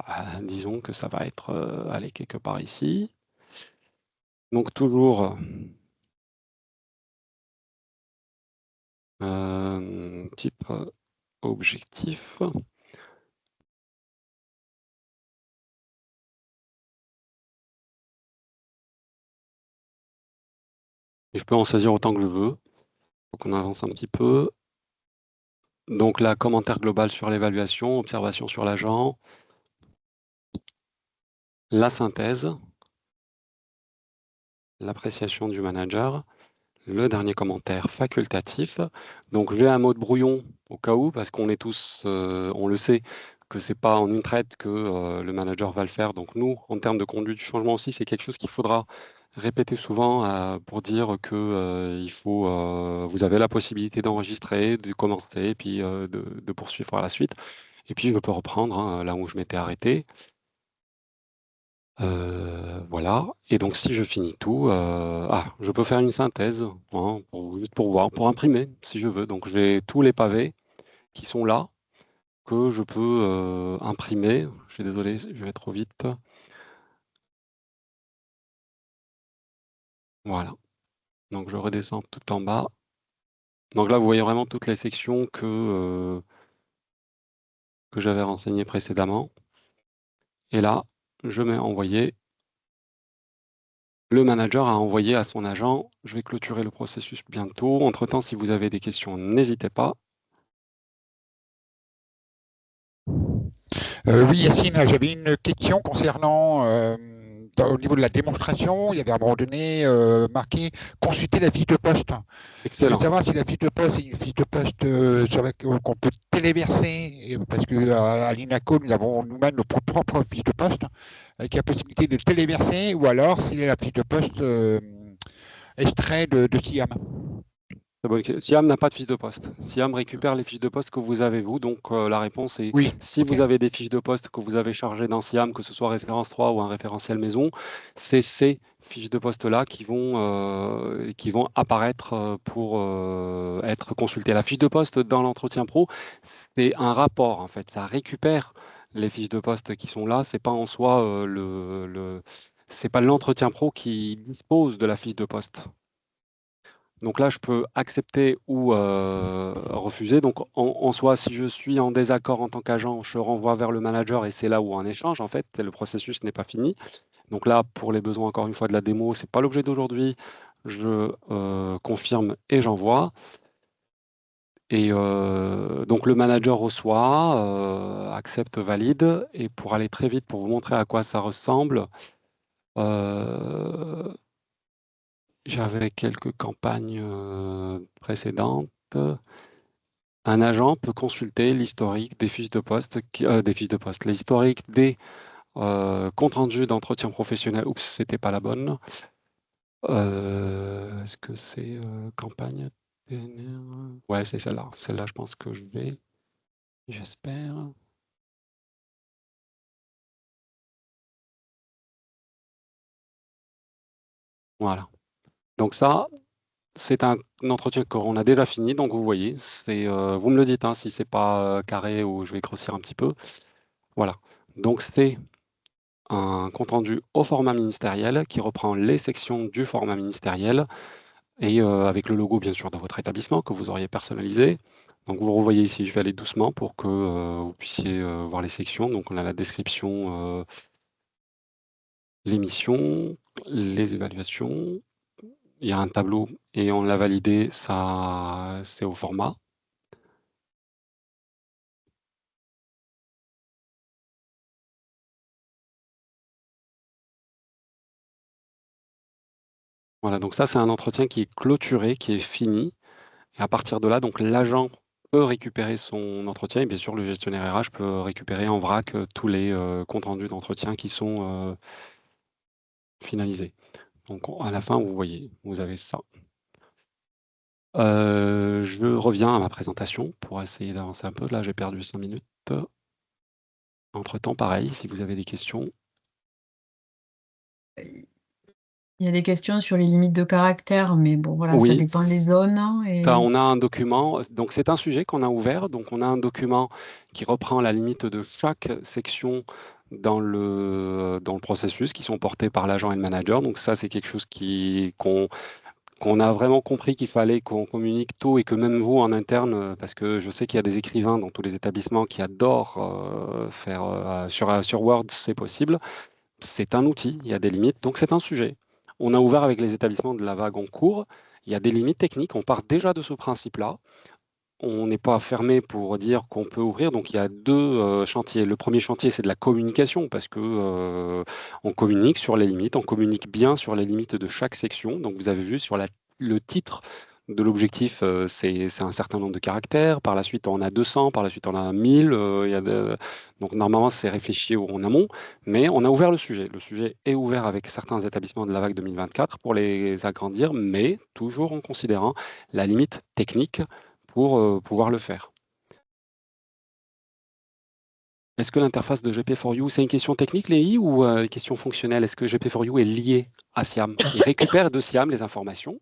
disons que ça va être, allez quelque part ici. Donc toujours, type, objectif. Et je peux en saisir autant que je veux. Faut qu'on avance un petit peu. Donc là, commentaire global sur l'évaluation, observation sur l'agent. La synthèse. L'appréciation du manager. Le dernier commentaire facultatif. Donc j'ai un mot de brouillon au cas où, parce qu'on est tous, on le sait, que c'est pas en une traite que le manager va le faire. Donc nous, en termes de conduite du changement aussi, c'est quelque chose qu'il faudra répéter souvent pour dire que il faut, vous avez la possibilité d'enregistrer, de commenter, et puis de poursuivre par la suite. Et puis je peux reprendre hein, là où je m'étais arrêté. Voilà et donc si je finis tout, je peux faire une synthèse, hein, juste pour voir, pour imprimer si je veux. Donc j'ai tous les pavés qui sont là, que je peux, imprimer. Je suis désolé, je vais trop vite. Voilà, donc je redescends tout en bas. Donc là, vous voyez vraiment toutes les sections que j'avais renseignées précédemment. Et là, je mets envoyer. Le manager a envoyé à son agent. Je vais clôturer le processus bientôt. Entre-temps, si vous avez des questions, n'hésitez pas. Oui, Yacine, j'avais une question concernant, au niveau de la démonstration, il y avait à un moment donné marqué consulter la fiche de poste. Je veux Excellent. savoir si la fiche de poste est une fiche de poste sur laquelle qu'on peut téléverser, parce que à l'INACO, nous avons nous-mêmes nos propres fiches de poste, avec la possibilité de téléverser, ou alors si la fiche de poste extrait de SIAM. Siam n'a pas de fiche de poste. Siam récupère les fiches de poste que vous avez, vous. Donc, la réponse est Oui, si ok. vous avez des fiches de poste que vous avez chargées dans Siam, que ce soit référence 3 ou un référentiel maison, c'est ces fiches de poste-là qui vont apparaître pour être consultées. La fiche de poste dans l'entretien pro, c'est un rapport, en fait. Ça récupère les fiches de poste qui sont là. C'est pas en soi c'est pas l'entretien pro qui dispose de la fiche de poste. Donc là, je peux accepter ou refuser. Donc en soi, si je suis en désaccord en tant qu'agent, je renvoie vers le manager et c'est là où un échange, en fait, le processus n'est pas fini. Donc là, pour les besoins, encore une fois, de la démo, ce n'est pas l'objet d'aujourd'hui. Je confirme et j'envoie. Et donc le manager reçoit, accepte, valide. Et pour aller très vite, pour vous montrer à quoi ça ressemble, j'avais quelques campagnes précédentes. Un agent peut consulter l'historique des fiches de poste, l'historique des comptes rendus d'entretien professionnel. Oups, c'était pas la bonne. Est-ce que c'est campagne PNR? Ouais, c'est celle-là. Celle-là, je pense que je vais. J'espère. Voilà. Donc ça, c'est un entretien qu'on a déjà fini. Donc vous voyez, vous me le dites hein, si c'est pas carré ou je vais grossir un petit peu. Voilà. Donc c'est un compte-rendu au format ministériel qui reprend les sections du format ministériel et avec le logo bien sûr de votre établissement que vous auriez personnalisé. Donc vous le revoyez ici, je vais aller doucement pour que vous puissiez voir les sections. Donc on a la description, les missions, les évaluations. Il y a un tableau et on l'a validé, ça c'est au format. Voilà, donc ça c'est un entretien qui est clôturé, qui est fini. Et à partir de là, donc l'agent peut récupérer son entretien et bien sûr le gestionnaire RH peut récupérer en vrac tous les comptes rendus d'entretien qui sont finalisés. Donc à la fin, vous voyez, vous avez ça. Je reviens à ma présentation pour essayer d'avancer un peu. Là, j'ai perdu 5 minutes. Entre-temps, pareil, si vous avez des questions. Il y a des questions sur les limites de caractère, mais bon, voilà, ça Oui, dépend des zones. Hein, et... on a un document, donc c'est un sujet qu'on a ouvert, donc on a un document qui reprend la limite de chaque section dans le processus, qui sont portés par l'agent et le manager. Donc ça, c'est quelque chose qu'on a vraiment compris qu'il fallait qu'on communique tôt et que même vous en interne, parce que je sais qu'il y a des écrivains dans tous les établissements qui adorent faire sur Word, c'est possible. C'est un outil, il y a des limites, donc c'est un sujet. On a ouvert avec les établissements de la vague en cours. Il y a des limites techniques, on part déjà de ce principe-là. On n'est pas fermé pour dire qu'on peut ouvrir. Donc il y a deux chantiers. Le premier chantier, c'est de la communication, parce que on communique sur les limites, on communique bien sur les limites de chaque section. Donc vous avez vu sur le titre de l'objectif, c'est un certain nombre de caractères. Par la suite, on a 200, par la suite, on a 1000. Donc normalement, c'est réfléchi en amont, mais on a ouvert le sujet. Le sujet est ouvert avec certains établissements de la vague 2024 pour les agrandir, mais toujours en considérant la limite technique pour pouvoir le faire. Est-ce que l'interface de GP4U, c'est une question technique, Léi, ou une question fonctionnelle? Est-ce que GP4U est lié à SIAM? Il récupère de SIAM les informations.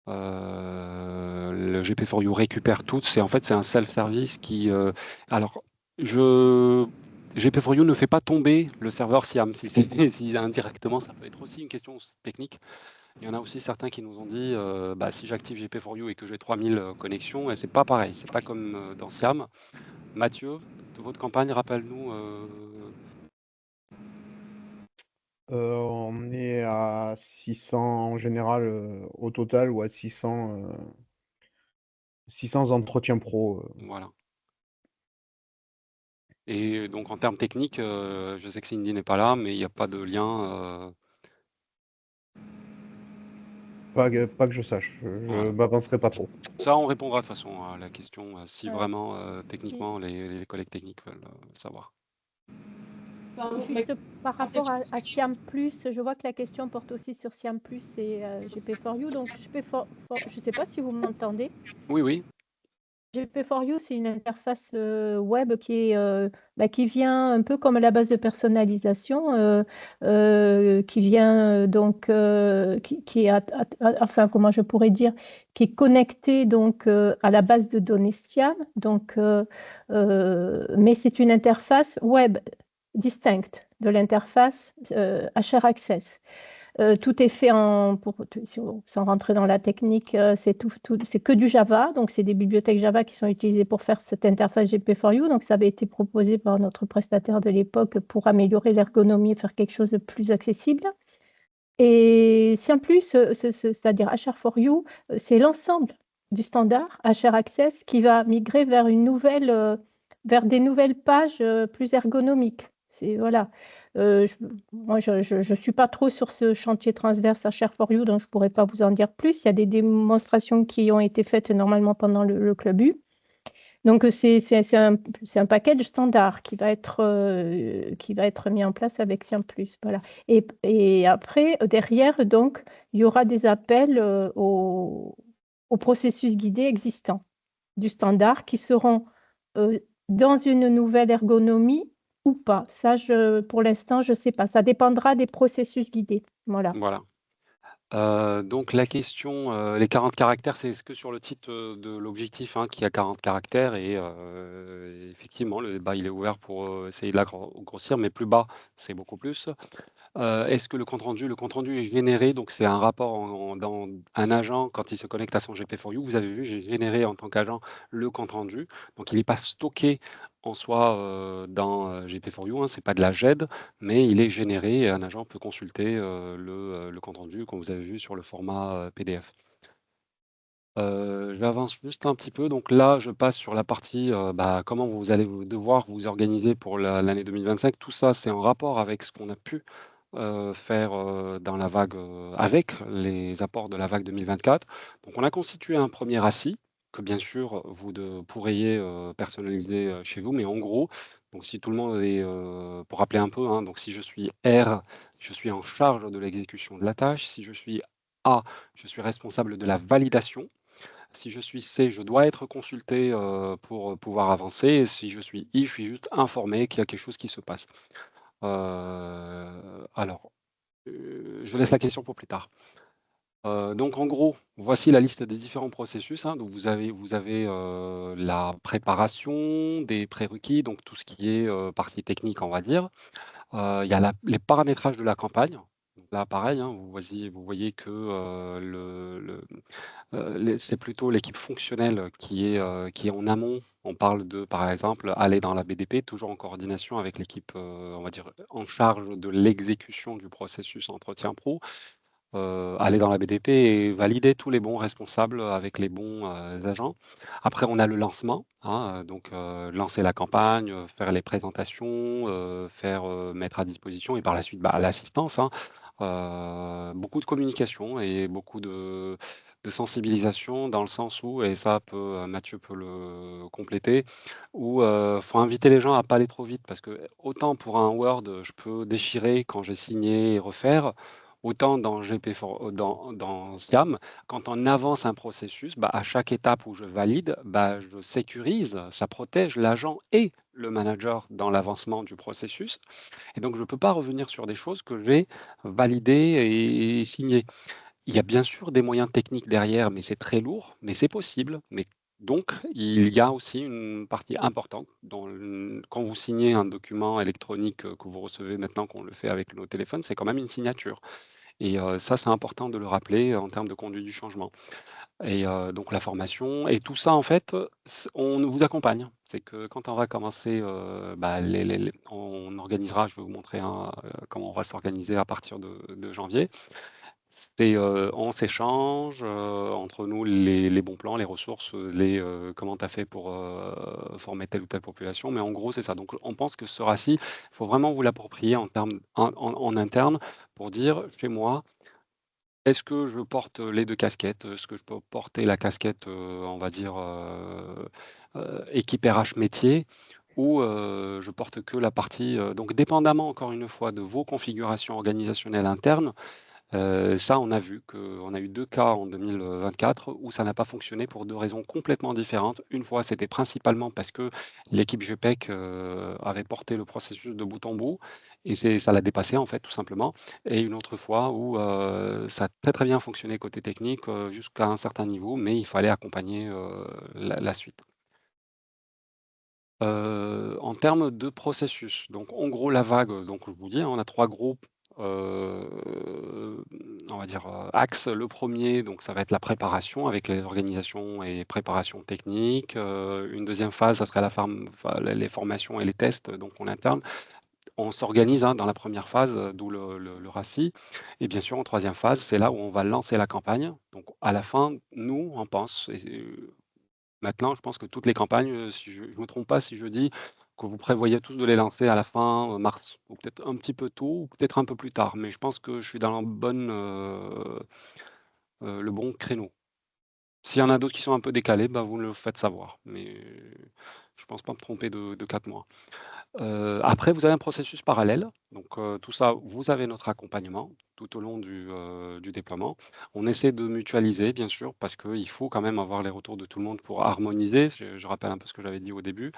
Le GP4U récupère tout. En fait, c'est un self-service qui... alors, GP4U ne fait pas tomber le serveur SIAM. Si indirectement, ça peut être aussi une question technique. Il y en a aussi certains qui nous ont dit si j'active GP4U et que j'ai 3000 connexions, c'est pas pareil, c'est pas comme dans SIAM. Mathieu, de votre campagne, rappelle-nous On est à 600 en général au total ou à 600 entretiens pro. Voilà. Et donc en termes techniques, je sais que Cindy n'est pas là, mais il n'y a pas de lien. Pas que je sache. Je Voilà. m'avancerai pas trop. Ça, on répondra de toute façon à la question si Ouais. vraiment techniquement les collègues techniques veulent savoir. Juste par rapport à Siam+, je vois que la question porte aussi sur Siam+, et GP4U. Donc je ne sais pas si vous m'entendez. Oui, oui. GP4U, c'est une interface web qui vient un peu comme la base de personnalisation, qui vient qui est, enfin, comment je pourrais dire, qui est connectée donc à la base de données Siam. Donc, mais c'est une interface web distincte de l'interface HR Access. Tout est fait sans rentrer dans la technique, c'est que du Java, donc c'est des bibliothèques Java qui sont utilisées pour faire cette interface GP4U. Donc ça avait été proposé par notre prestataire de l'époque pour améliorer l'ergonomie et faire quelque chose de plus accessible. Et si en plus, c'est-à-dire HR4U, c'est l'ensemble du standard HR Access qui va migrer vers vers des nouvelles pages plus ergonomiques. Voilà. Moi, je ne suis pas trop sur ce chantier transverse HR4U, donc je ne pourrais pas vous en dire plus. Il y a des démonstrations qui ont été faites normalement pendant le Club U. Donc, c'est un package standard qui va être mis en place avec Siam+. Voilà. Et après, derrière, donc, il y aura des appels au processus guidé existant du standard qui seront dans une nouvelle ergonomie ou pas. Ça, pour l'instant, je ne sais pas. Ça dépendra des processus guidés. Voilà. Voilà. Donc la question, les 40 caractères, c'est ce que sur le titre de l'objectif qui a 40 caractères et effectivement, le débat, il est ouvert pour essayer de grossir, mais plus bas, c'est beaucoup plus. Est-ce que le compte rendu est généré, donc c'est un rapport dans un agent quand il se connecte à son GP4U. Vous avez vu, j'ai généré en tant qu'agent le compte rendu, donc il n'est pas stocké en soi dans GP4U, c'est pas de la GED, mais il est généré et un agent peut consulter le compte rendu, comme vous avez vu sur le format PDF. J'avance juste un petit peu, donc là, je passe sur la partie comment vous allez devoir vous organiser pour l'année 2025. Tout ça, c'est en rapport avec ce qu'on a pu faire dans la vague, avec les apports de la vague 2024. Donc, on a constitué un premier RACI que bien sûr vous pourriez personnaliser chez vous, mais en gros, donc si tout le monde est, pour rappeler un peu, donc si je suis R, je suis en charge de l'exécution de la tâche. Si je suis A, je suis responsable de la validation. Si je suis C, je dois être consulté pour pouvoir avancer. Et si je suis I, je suis juste informé qu'il y a quelque chose qui se passe. Alors, je laisse la question pour plus tard. Donc en gros, voici la liste des différents processus, donc vous avez la préparation des prérequis, donc tout ce qui est partie technique, on va dire. Il y a les paramétrages de la campagne. Donc là, pareil, vous voyez que c'est plutôt l'équipe fonctionnelle qui est en amont. On parle de, par exemple, aller dans la BDP, toujours en coordination avec l'équipe, on va dire, en charge de l'exécution du processus entretien pro. Aller dans la BDP et valider tous les bons responsables avec les bons agents. Après, on a le lancement, donc lancer la campagne, faire les présentations, mettre à disposition et par la suite l'assistance. Beaucoup de communication et beaucoup de sensibilisation dans le sens où, et ça Mathieu peut le compléter, où faut inviter les gens à pas aller trop vite parce que autant pour un Word, je peux déchirer quand j'ai signé et refaire, autant dans dans Siam, quand on avance un processus, à chaque étape où je valide, je sécurise, ça protège l'agent et le manager dans l'avancement du processus. Et donc, je ne peux pas revenir sur des choses que j'ai validées et signées. Il y a bien sûr des moyens techniques derrière, mais c'est très lourd, mais c'est possible. Mais donc, il y a aussi une partie importante quand vous signez un document électronique que vous recevez maintenant qu'on le fait avec nos téléphones, c'est quand même une signature. et ça, c'est important de le rappeler en termes de conduite du changement. Et donc la formation et tout ça en fait, on vous accompagne. C'est que quand on va commencer, les on organisera, je vais vous montrer comment on va s'organiser à partir de janvier. On s'échange, entre nous les bons plans, les ressources, comment tu as fait pour, former telle ou telle population, mais en gros, c'est ça. Donc on pense que ce RACI, il faut vraiment vous l'approprier en termes en interne pour dire: «Chez moi, est-ce que je porte les 2 casquettes? Est-ce que je peux porter la casquette, on va dire, équipe RH métier ou je porte que la partie» donc dépendamment encore une fois de vos configurations organisationnelles internes, ça on a vu qu'on a eu 2 cas en 2024 où ça n'a pas fonctionné pour 2 raisons complètement différentes. Une fois, c'était principalement parce que l'équipe GPEC, avait porté le processus de bout en bout et ça l'a dépassé en fait tout simplement et une autre fois où, ça a très, très bien fonctionné côté technique, jusqu'à un certain niveau, mais il fallait accompagner, la suite. En termes de processus, donc en gros la vague, donc je vous dis, hein, on a 3 groupes, on va dire, axes. Le premier, donc ça va être la préparation avec les organisations et préparations techniques. Une deuxième phase, ça serait la form enfin les formations et les tests, donc en interne. On s'organise, hein, dans la première phase, d'où le RACI et bien sûr en troisième phase, c'est là où on va lancer la campagne. Donc à la fin, nous, on pense maintenant, je pense que toutes les campagnes, si je ne me trompe pas si je dis que vous prévoyez tous de les lancer à la fin, mars ou peut-être un petit peu tôt ou peut-être un peu plus tard, mais je pense que je suis dans le bon créneau. S'il y en a d'autres qui sont un peu décalés, bah, vous me le faites savoir, mais je pense pas me tromper de 4 mois. Après vous avez un processus parallèle, donc tout ça, vous avez notre accompagnement tout au long du déploiement. On essaie de mutualiser bien sûr parce qu'il faut quand même avoir les retours de tout le monde pour harmoniser. Je rappelle un peu ce que j'avais dit au début.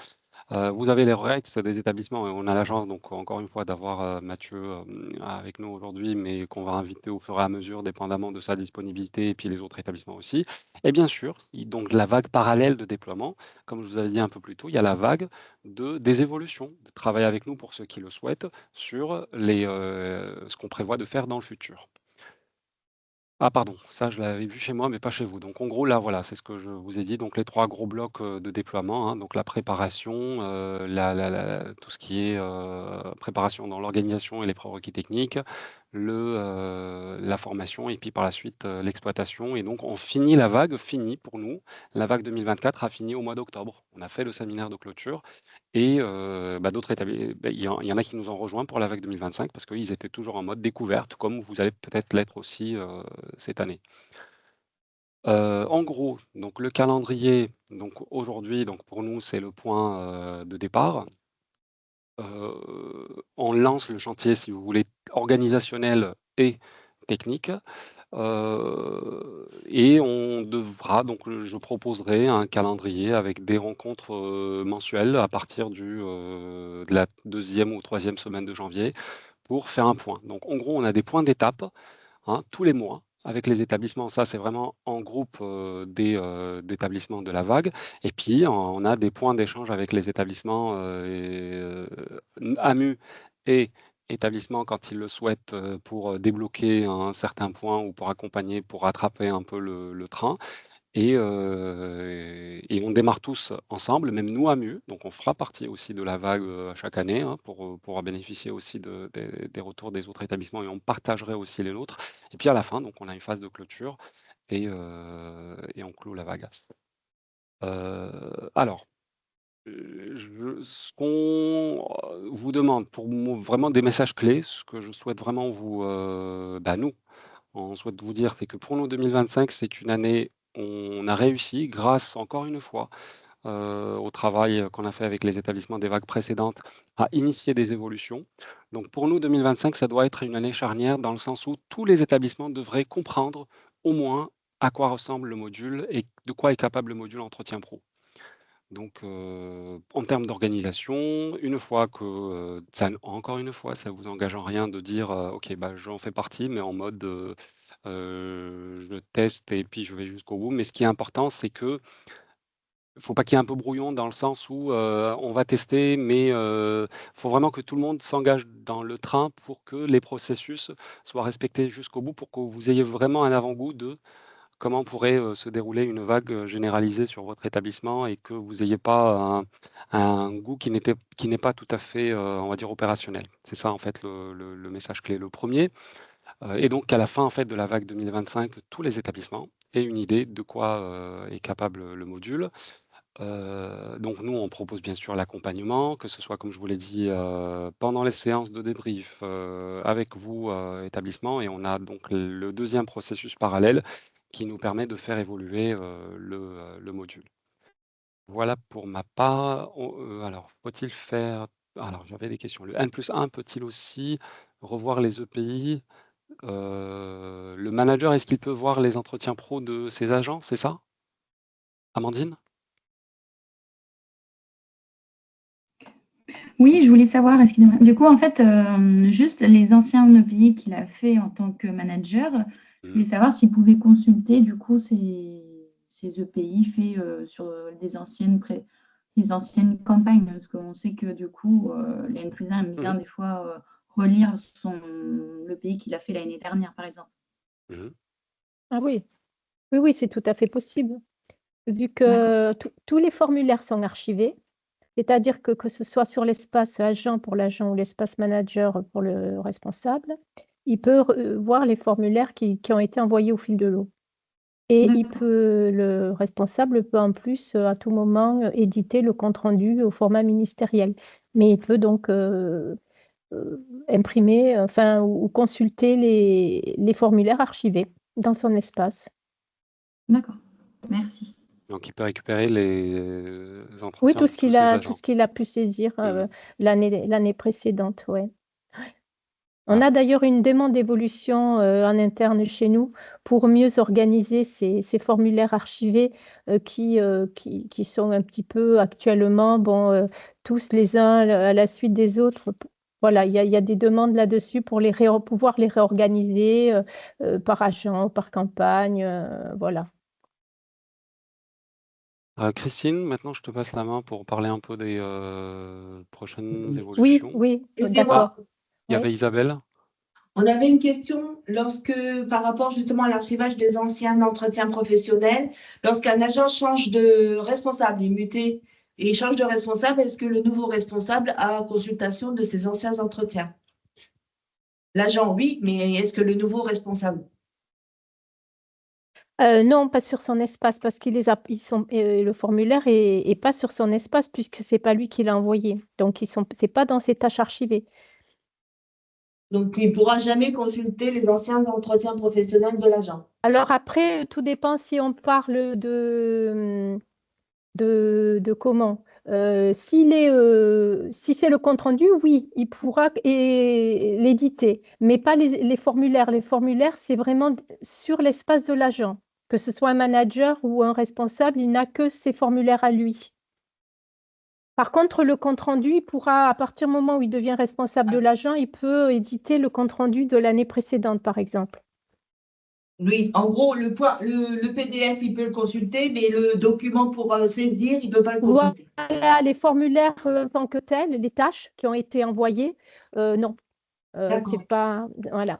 Vous avez les règles des établissements et on a la chance donc encore une fois d'avoir, Mathieu, avec nous aujourd'hui, mais qu'on va inviter au fur et à mesure dépendamment de sa disponibilité et puis les autres établissements aussi. Et bien sûr, donc la vague parallèle de déploiement, comme je vous avais dit un peu plus tôt, il y a la vague des évolutions, de travailler avec nous pour ceux qui le souhaitent sur ce qu'on prévoit de faire dans le futur. Ah pardon, ça je l'avais vu chez moi, mais pas chez vous. Donc en gros, là, voilà, c'est ce que je vous ai dit. Donc les 3 gros blocs, de déploiement, hein, donc la préparation, tout ce qui est, préparation dans l'organisation et les prérequis techniques, la formation et puis par la suite, l'exploitation et donc on finit la vague finit pour nous, la vague 2024 a fini au mois d'octobre. On a fait le séminaire de clôture et d'autres établis il y en a qui nous ont rejoints pour la vague 2025 parce qu'ils étaient toujours en mode découverte comme vous allez peut-être l'être aussi, cette année. En gros, donc le calendrier, donc aujourd'hui, donc pour nous, c'est le point, de départ. On lance le chantier, si vous voulez, organisationnel et technique. Et on devra donc je proposerai un calendrier avec des rencontres, mensuelles à partir de la deuxième ou troisième semaine de janvier pour faire un point. Donc en gros, on a des points d'étape, hein, tous les mois avec les établissements. Ça, c'est vraiment en groupe, d'établissements de la vague et puis on a des points d'échange avec les établissements, AMU et établissements quand ils le souhaitent, pour, débloquer un certain point ou pour accompagner, pour rattraper un peu le train et on démarre tous ensemble, même nous AMU, donc on fera partie aussi de la vague, chaque année, hein, pour pouvoir bénéficier aussi des retours des autres établissements et on partagerait aussi les nôtres et puis à la fin, donc on a une phase de clôture et on clôt la vague. Alors, ce qu'on, vous demande pour mo vraiment des messages clés, ce que je souhaite vraiment nous, on souhaite vous dire, c'est que pour nous 2025, c'est une année où on a réussi grâce encore une fois, au travail, qu'on a fait avec les établissements des vagues précédentes, à initier des évolutions. Donc pour nous 2025, ça doit être une année charnière dans le sens où tous les établissements devraient comprendre au moins à quoi ressemble le module et de quoi est capable le module entretien pro. Donc, en termes d'organisation, une fois que, ça encore une fois, ça vous engage en rien de dire, «OK, bah, j'en fais partie», mais en mode, je teste et puis je vais jusqu'au bout. Mais ce qui est important, c'est que faut pas qu'il y ait un peu brouillon dans le sens où, on va tester, mais faut vraiment que tout le monde s'engage dans le train pour que les processus soient respectés jusqu'au bout, pour que vous ayez vraiment un avant-goût de comment pourrait, se dérouler une vague, généralisée sur votre établissement et que vous ayez pas un goût qui n'est pas tout à fait, on va dire opérationnel. C'est ça en fait le message clé. Le premier et donc qu'à la fin en fait de la vague 2025, tous les établissements aient une idée de quoi, est capable le module. Donc nous, on propose bien sûr l'accompagnement, que ce soit comme je vous l'ai dit, pendant les séances de débrief, avec vous, établissement, et on a donc le deuxième processus parallèle qui nous permet de faire évoluer, le module. Voilà pour ma part. Alors faut-il faire alors j'avais des questions. Le N+1 peut-il aussi revoir les EPI? Le manager, est-ce qu'il peut voir les entretiens pro de ses agents, c'est ça? Amandine? Oui, je voulais savoir, excusez-moi. Du coup, en fait, juste les anciens EPI qu'il a fait en tant que manager, je voulais Mmh. savoir s'il pouvait consulter du coup ces EPI faits sur les anciennes campagnes, parce qu'on sait que du coup, les N+1 aime bien Mmh. des fois relire l'EPI qu'il a fait l'année dernière, par exemple. Mmh. Ah oui, oui, oui, c'est tout à fait possible. Vu D'accord. que tous les formulaires sont archivés, c'est-à-dire que ce soit sur l'espace agent pour l'agent ou l'espace manager pour le responsable, il peut voir les formulaires qui ont été envoyés au fil de l'eau. Et D'accord. le responsable peut en plus, à tout moment, éditer le compte-rendu au format ministériel. Mais il peut donc imprimer, enfin, ou consulter les formulaires archivés dans son espace. D'accord. Merci. Donc il peut récupérer les Oui, entretiens de tous ses agents. tout ce qu'il a pu saisir Mmh. l'année précédente, ouais. On Ah, a d'ailleurs une demande d'évolution en interne chez nous pour mieux organiser ces formulaires archivés qui sont un petit peu actuellement, bon, tous les uns à la suite des autres. Voilà, il y a des demandes là-dessus pour pouvoir les réorganiser par agent, par campagne, voilà. Christine, maintenant je te passe la main pour parler un peu des, prochaines Oui, évolutions. oui, Ah, Excusez-moi, d'accord. il y Oui. avait Isabelle? on avait une question par rapport justement à l'archivage des anciens entretiens professionnels, lorsqu'un agent change de responsable, il est muté et il change de responsable, est-ce que le nouveau responsable a consultation de ses anciens entretiens? L'agent, oui, mais est-ce que le nouveau responsable? Non, pas sur son espace parce qu'il les a ils sont le formulaire est pas sur son espace puisque c'est pas lui qui l'a envoyé. Donc c'est pas dans ses tâches archivées. Donc, il ne pourra jamais consulter les anciens entretiens professionnels de l'agent. Alors après, tout dépend si on parle de comment? Si c'est le compte rendu, oui, il pourra l'éditer, mais pas les formulaires. Les formulaires, c'est vraiment sur l'espace de l'agent. Que ce soit un manager ou un responsable, il n'a que ses formulaires à lui. Par contre, le compte rendu, il pourra, à partir du moment où il devient responsable de l'agent, il peut éditer le compte rendu de l'année précédente, par exemple. Oui, en gros, le PDF, il peut le consulter, mais le document pour saisir, il ne peut pas le consulter. Voilà, les formulaires en tant que tels, les tâches qui ont été envoyées, non, c'est D'accord. pas, voilà.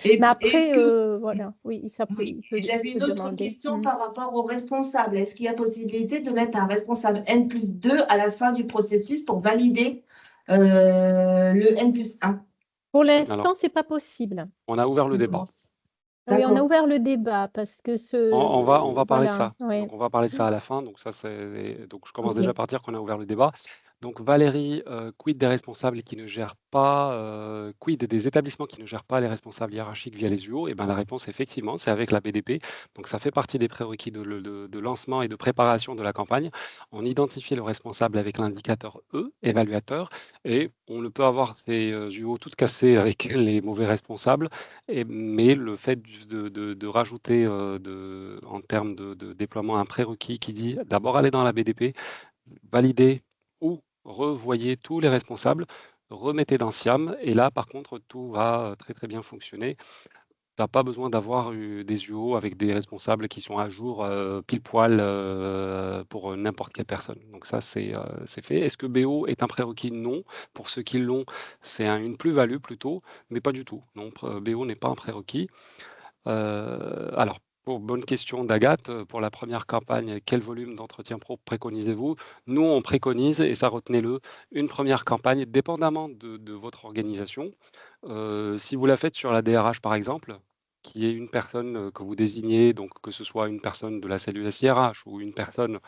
Et Mais est-ce après, que, voilà, oui, oui, il peut, j'avais il peut une autre demander. question par rapport au responsable. Est-ce qu'il y a possibilité de mettre un responsable N+2 à la fin du processus pour valider le N+1? Pour Alors, l'instant, c'est pas possible. on a ouvert le débat. D'accord. Oui, on a D'accord. ouvert le débat parce que On va parler de voilà, ça. ouais. Donc on va parler de ça à la fin. Donc ça, donc je commence Ok. déjà par dire qu'on a ouvert le débat. Donc Valérie, quid des responsables qui ne gèrent pas, quid des établissements qui ne gèrent pas les responsables hiérarchiques via les UO? Eh ben, la réponse, effectivement, c'est avec la BDP. Donc ça fait partie des prérequis de lancement et de préparation de la campagne. On identifie le responsable avec l'indicateur E, évaluateur, et on ne peut avoir ces, UO toutes cassées avec les mauvais responsables, mais le fait de rajouter, en termes de déploiement, un prérequis qui dit d'abord aller dans la BDP, valider ou revoyez tous les responsables, remettez dans SIAM, et là, par contre, tout va très très bien fonctionner. tu as pas besoin d'avoir des UO avec des responsables qui sont à jour pile poil pour n'importe quelle personne. Donc ça, c'est fait. Est-ce que BO est un prérequis? Non. Pour ceux qui l'ont, c'est une plus-value plutôt, mais pas du tout. Non, BO n'est pas un prérequis. Alors, bonne question d'Agathe, pour la première campagne, quel volume d'entretien pro préconisez-vous? Nous, on préconise, et ça retenez-le, une première campagne, dépendamment de votre organisation. Si vous la faites sur la DRH, par exemple, qui est une personne que vous désignez, donc que ce soit une personne de la cellule SIRH ou une personne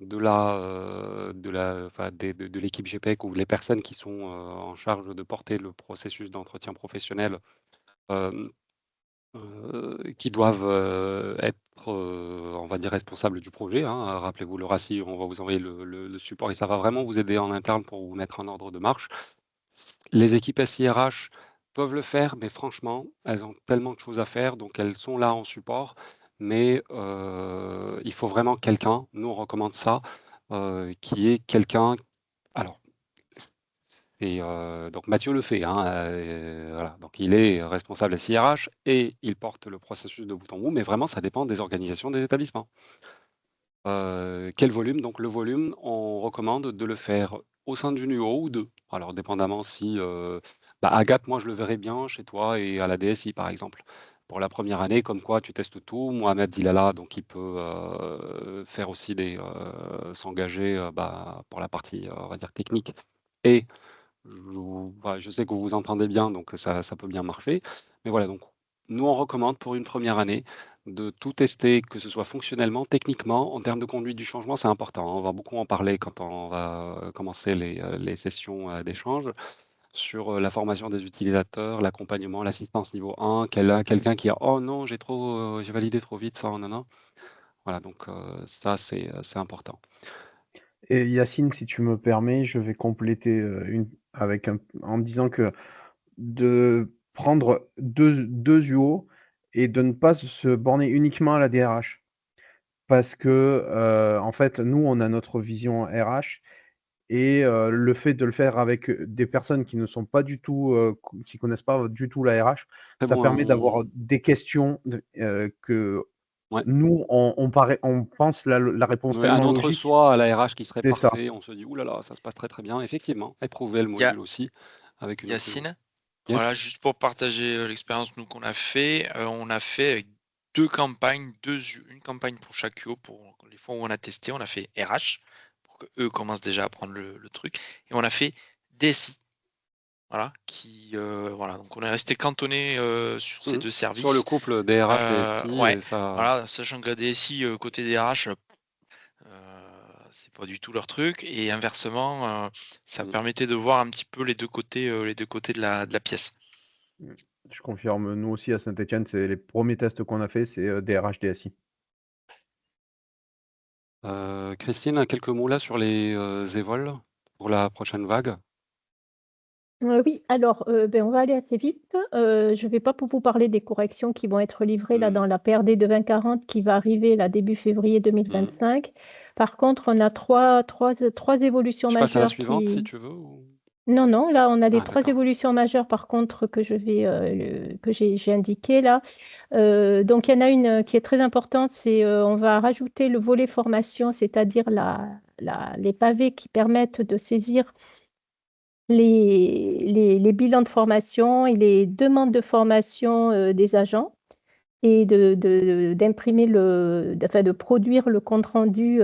enfin, de l'équipe GPEC ou les personnes qui sont en charge de porter le processus d'entretien professionnel, euh, qui doivent, être, on va dire responsables du projet, hein. Rappelez-vous le RACI, on va vous envoyer le support et ça va vraiment vous aider en interne pour vous mettre en ordre de marche. Les équipes SIRH peuvent le faire, mais franchement, elles ont tellement de choses à faire, donc elles sont là en support, mais il faut vraiment quelqu'un, nous on recommande ça, qui est quelqu'un alors et donc Mathieu le fait, hein, voilà, donc il est responsable SIRH et il porte le processus de bout en bout, mais vraiment ça dépend des organisations des établissements. Quel volume? Donc le volume, on recommande de le faire au sein d'une UO ou 2. Alors dépendamment si, Agathe, moi je le verrais bien chez toi et à la DSI par exemple. Pour la première année, comme quoi tu testes tout. Mohamed Dilala, donc il peut, faire aussi s'engager, pour la partie, on va dire technique et je sais que vous vous entendez bien, donc ça peut bien marcher. Mais voilà, donc nous, on recommande pour une première année de tout tester, que ce soit fonctionnellement, techniquement. En termes de conduite du changement, c'est important, hein. On va beaucoup en parler quand on va commencer les sessions d'échange sur la formation des utilisateurs, l'accompagnement, l'assistance niveau 1, quelqu'un qui a oh non, j'ai validé trop vite ça, non, non. Voilà, donc ça, c'est important. Et Yacine, si tu me permets, je vais compléter en disant que de prendre deux UO et de ne pas se borner uniquement à la DRH. Parce que, en fait, nous, on a notre vision RH et le fait de le faire avec des personnes qui ne sont pas du tout, qui connaissent pas du tout la RH, Très ça bon, hein, permet d'avoir des questions que ouais. nous, on pense la réponse Oui, un tellement logique. entre-soi à la RH qui serait C'est ça. parfait, on se dit: «Ouh là là, ça se passe très, très bien». Effectivement, éprouver le Il y a module aussi avec une autre UO. Yacine, voilà, Yes? juste pour partager l'expérience nous qu'on on a fait avec deux campagnes, une campagne pour chaque UO pour les fois où on a testé, on a fait RH pour qu'eux commencent déjà à prendre le truc et on a fait DSI. Voilà, voilà, donc on est resté cantonné sur ces Mmh. deux Sur le services. couple DRH-DSI Ouais, et ça voilà, sachant que la DSI, côté DRH, c'est pas du tout leur truc et inversement, ça mmh. permettait de voir un petit peu les 2 côtés de la pièce. Mmh. Je confirme, nous aussi à Saint-Étienne, c'est les premiers tests qu'on a fait, c'est DRH DSI. Christine, quelques mots là sur les évols pour la prochaine vague? Oui, alors, on va aller assez vite. Je ne vais pas vous parler des corrections qui vont être livrées là Mmh. dans la PRD de 2040 qui va arriver là début février Mmh. 2025. Par contre, on a trois évolutions Je passe à la majeures suivante si qui tu veux ou? non, non, là, on a les 3 D'accord. évolutions majeures par contre que je vais, que j'ai indiquées là. Donc il y en a une, qui est très importante, c'est, on va rajouter le volet formation, c'est-à-dire les pavés qui permettent de saisir les bilans de formation et les demandes de formation, des agents et d'imprimer enfin de produire le compte rendu,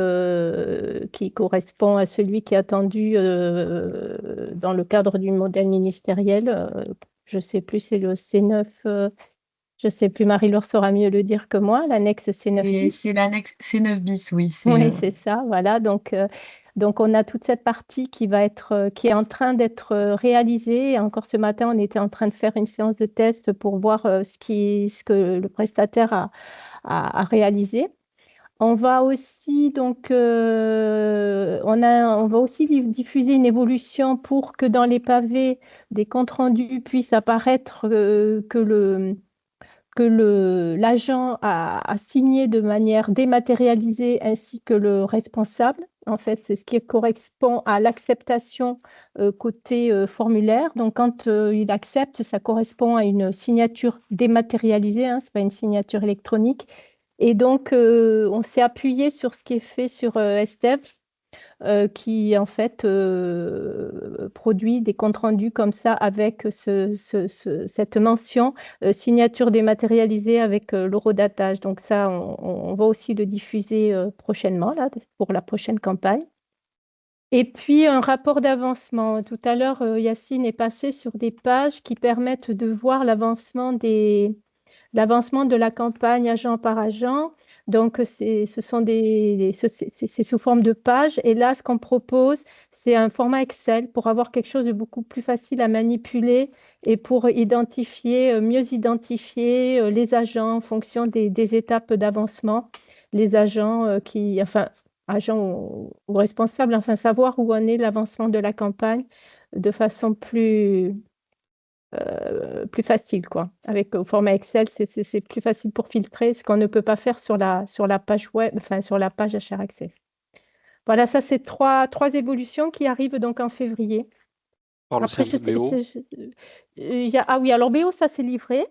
qui correspond à celui qui est attendu, dans le cadre du modèle ministériel. Je ne sais plus, c'est le C9, je ne sais plus, Marie-Laure saura mieux le dire que moi, l'annexe C9 Et bis. c'est l'annexe C9 bis, oui. Oui, c'est ça, voilà. Donc on a toute cette partie qui est en train d'être réalisée. Et encore ce matin, on était en train de faire une séance de test pour voir ce que le prestataire a réalisé. On va aussi on va aussi diffuser une évolution pour que dans les pavés des comptes rendus puissent apparaître l'agent a signé de manière dématérialisée ainsi que le responsable. En fait, c'est ce qui correspond à l'acceptation côté formulaire. Donc, quand il accepte, ça correspond à une signature dématérialisée, hein, ce n'est pas une signature électronique. Et donc, on s'est appuyé sur ce qui est fait sur STEV, qui en fait produit des comptes rendus comme ça avec cette mention signature dématérialisée avec l'horodatage. Donc ça, on va aussi le diffuser prochainement là, pour la prochaine campagne. Et puis un rapport d'avancement. Tout à l'heure, Yacine est passé sur des pages qui permettent de voir l'avancement de la campagne agent par agent. Donc, c'est sous forme de pages. Et là, ce qu'on propose, c'est un format Excel pour avoir quelque chose de beaucoup plus facile à manipuler et pour mieux identifier les agents en fonction des étapes d'avancement. Les agents agents ou responsables, enfin, savoir où en est l'avancement de la campagne de façon plus facile, quoi. Avec au format Excel, c'est plus facile pour filtrer, ce qu'on ne peut pas faire sur la page web, enfin sur la page HR Access. Voilà, ça c'est trois évolutions qui arrivent donc en février. Parle aussi un peu de BO. Ah oui, alors BO, ça c'est livré.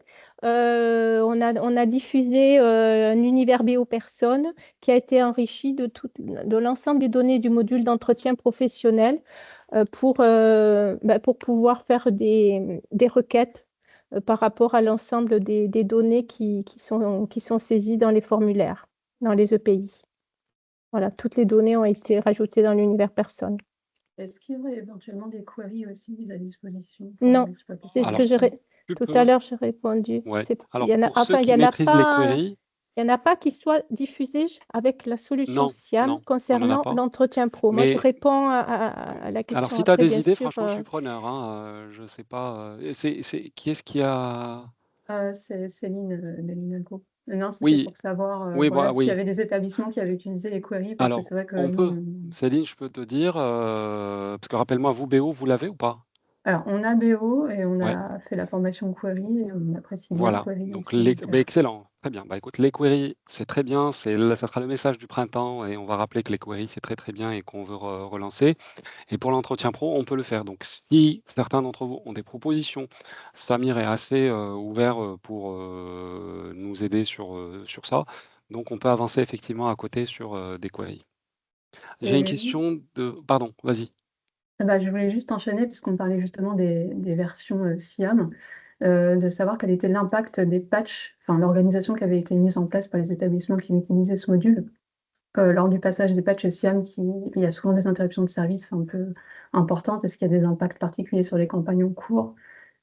On a diffusé un univers BO personne qui a été enrichi de l'ensemble des données du module d'entretien professionnel pour pouvoir faire des requêtes par rapport à l'ensemble des données qui sont saisies dans les formulaires, dans les EPI. Voilà, toutes les données ont été rajoutées dans l'univers personne. Est-ce qu'il y aurait éventuellement des queries aussi mises à disposition Non, c'est ce que tout à l'heure j'ai répondu. Ouais. Il y en a, pour ceux qui maîtrisent les queries, il n'y en a pas qui soient diffusés avec la solution Non, SIAM non, on en a concernant pas. l'entretien pro. Moi, je Mais- réponds à la question. Alors, si tu as après, des bien idées, sûr, franchement, je suis preneur. Hein, je sais pas. Qui est-ce qui a. C'est Céline de l'INALCO. Non, c'était Oui, pour savoir oui, voilà, voilà, s'il y oui. avait des établissements qui avaient utilisé les queries, parce que Alors, c'est vrai que on nous, peut. Céline, je peux te dire, parce que rappelle-moi, vous, BO, vous l'avez ou pas? alors, on a BO et on Ouais. a fait la formation query et on apprécie bien Voilà, query donc aussi. Donc, excellent, très bien. Bah, écoute, les queries, c'est très bien, ça sera le message du printemps et on va rappeler que les queries, c'est très très bien et qu'on veut relancer. Et pour l'entretien pro, on peut le faire. Donc si certains d'entre vous ont des propositions, Samir est assez ouvert pour nous aider sur ça. Donc on peut avancer effectivement à côté sur des queries. J'ai une Et- question de... Pardon, vas-y. je voulais juste enchaîner, puisqu'on parlait justement des versions SIAM, de savoir quel était l'impact des patchs, enfin l'organisation qui avait été mise en place par les établissements qui utilisaient ce module. Lors du passage des patchs SIAM, il y a souvent des interruptions de service un peu importantes. Est-ce qu'il y a des impacts particuliers sur les campagnes en cours?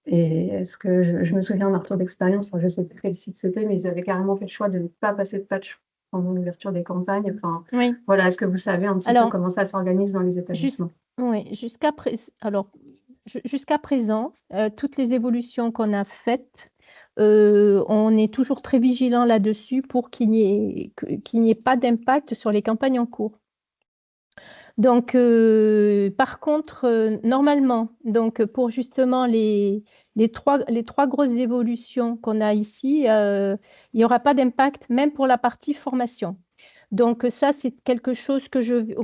Et est-ce que je me souviens d'un retour d'expérience, je ne sais plus quel site c'était, mais ils avaient carrément fait le choix de ne pas passer de patch pendant l'ouverture des campagnes. Enfin, oui. voilà, est-ce que vous savez un petit peu comment ça s'organise dans les établissements? Oui, jusqu'à présent, toutes les évolutions qu'on a faites, on est toujours très vigilant là-dessus pour qu'il n'y ait pas d'impact sur les campagnes en cours. Donc, par contre, normalement, donc pour justement les trois grosses évolutions qu'on a ici, il n'y aura pas d'impact même pour la partie formation. Donc ça, c'est quelque chose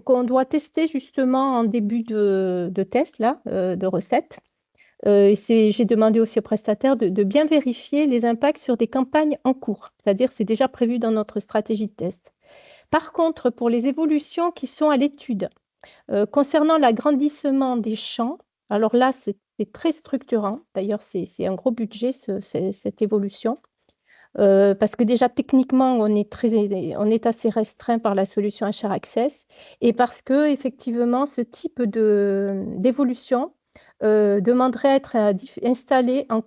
qu'on doit tester justement en début de test, là, de recette. J'ai demandé aussi aux prestataires de bien vérifier les impacts sur des campagnes en cours, c'est-à-dire c'est déjà prévu dans notre stratégie de test. Par contre, pour les évolutions qui sont à l'étude, concernant l'agrandissement des champs, alors là, c'est très structurant. D'ailleurs, c'est un gros budget, cette évolution. Parce que déjà, techniquement, on est assez restreint par la solution HR Access et parce que, effectivement, ce type d'évolution demanderait à être installé en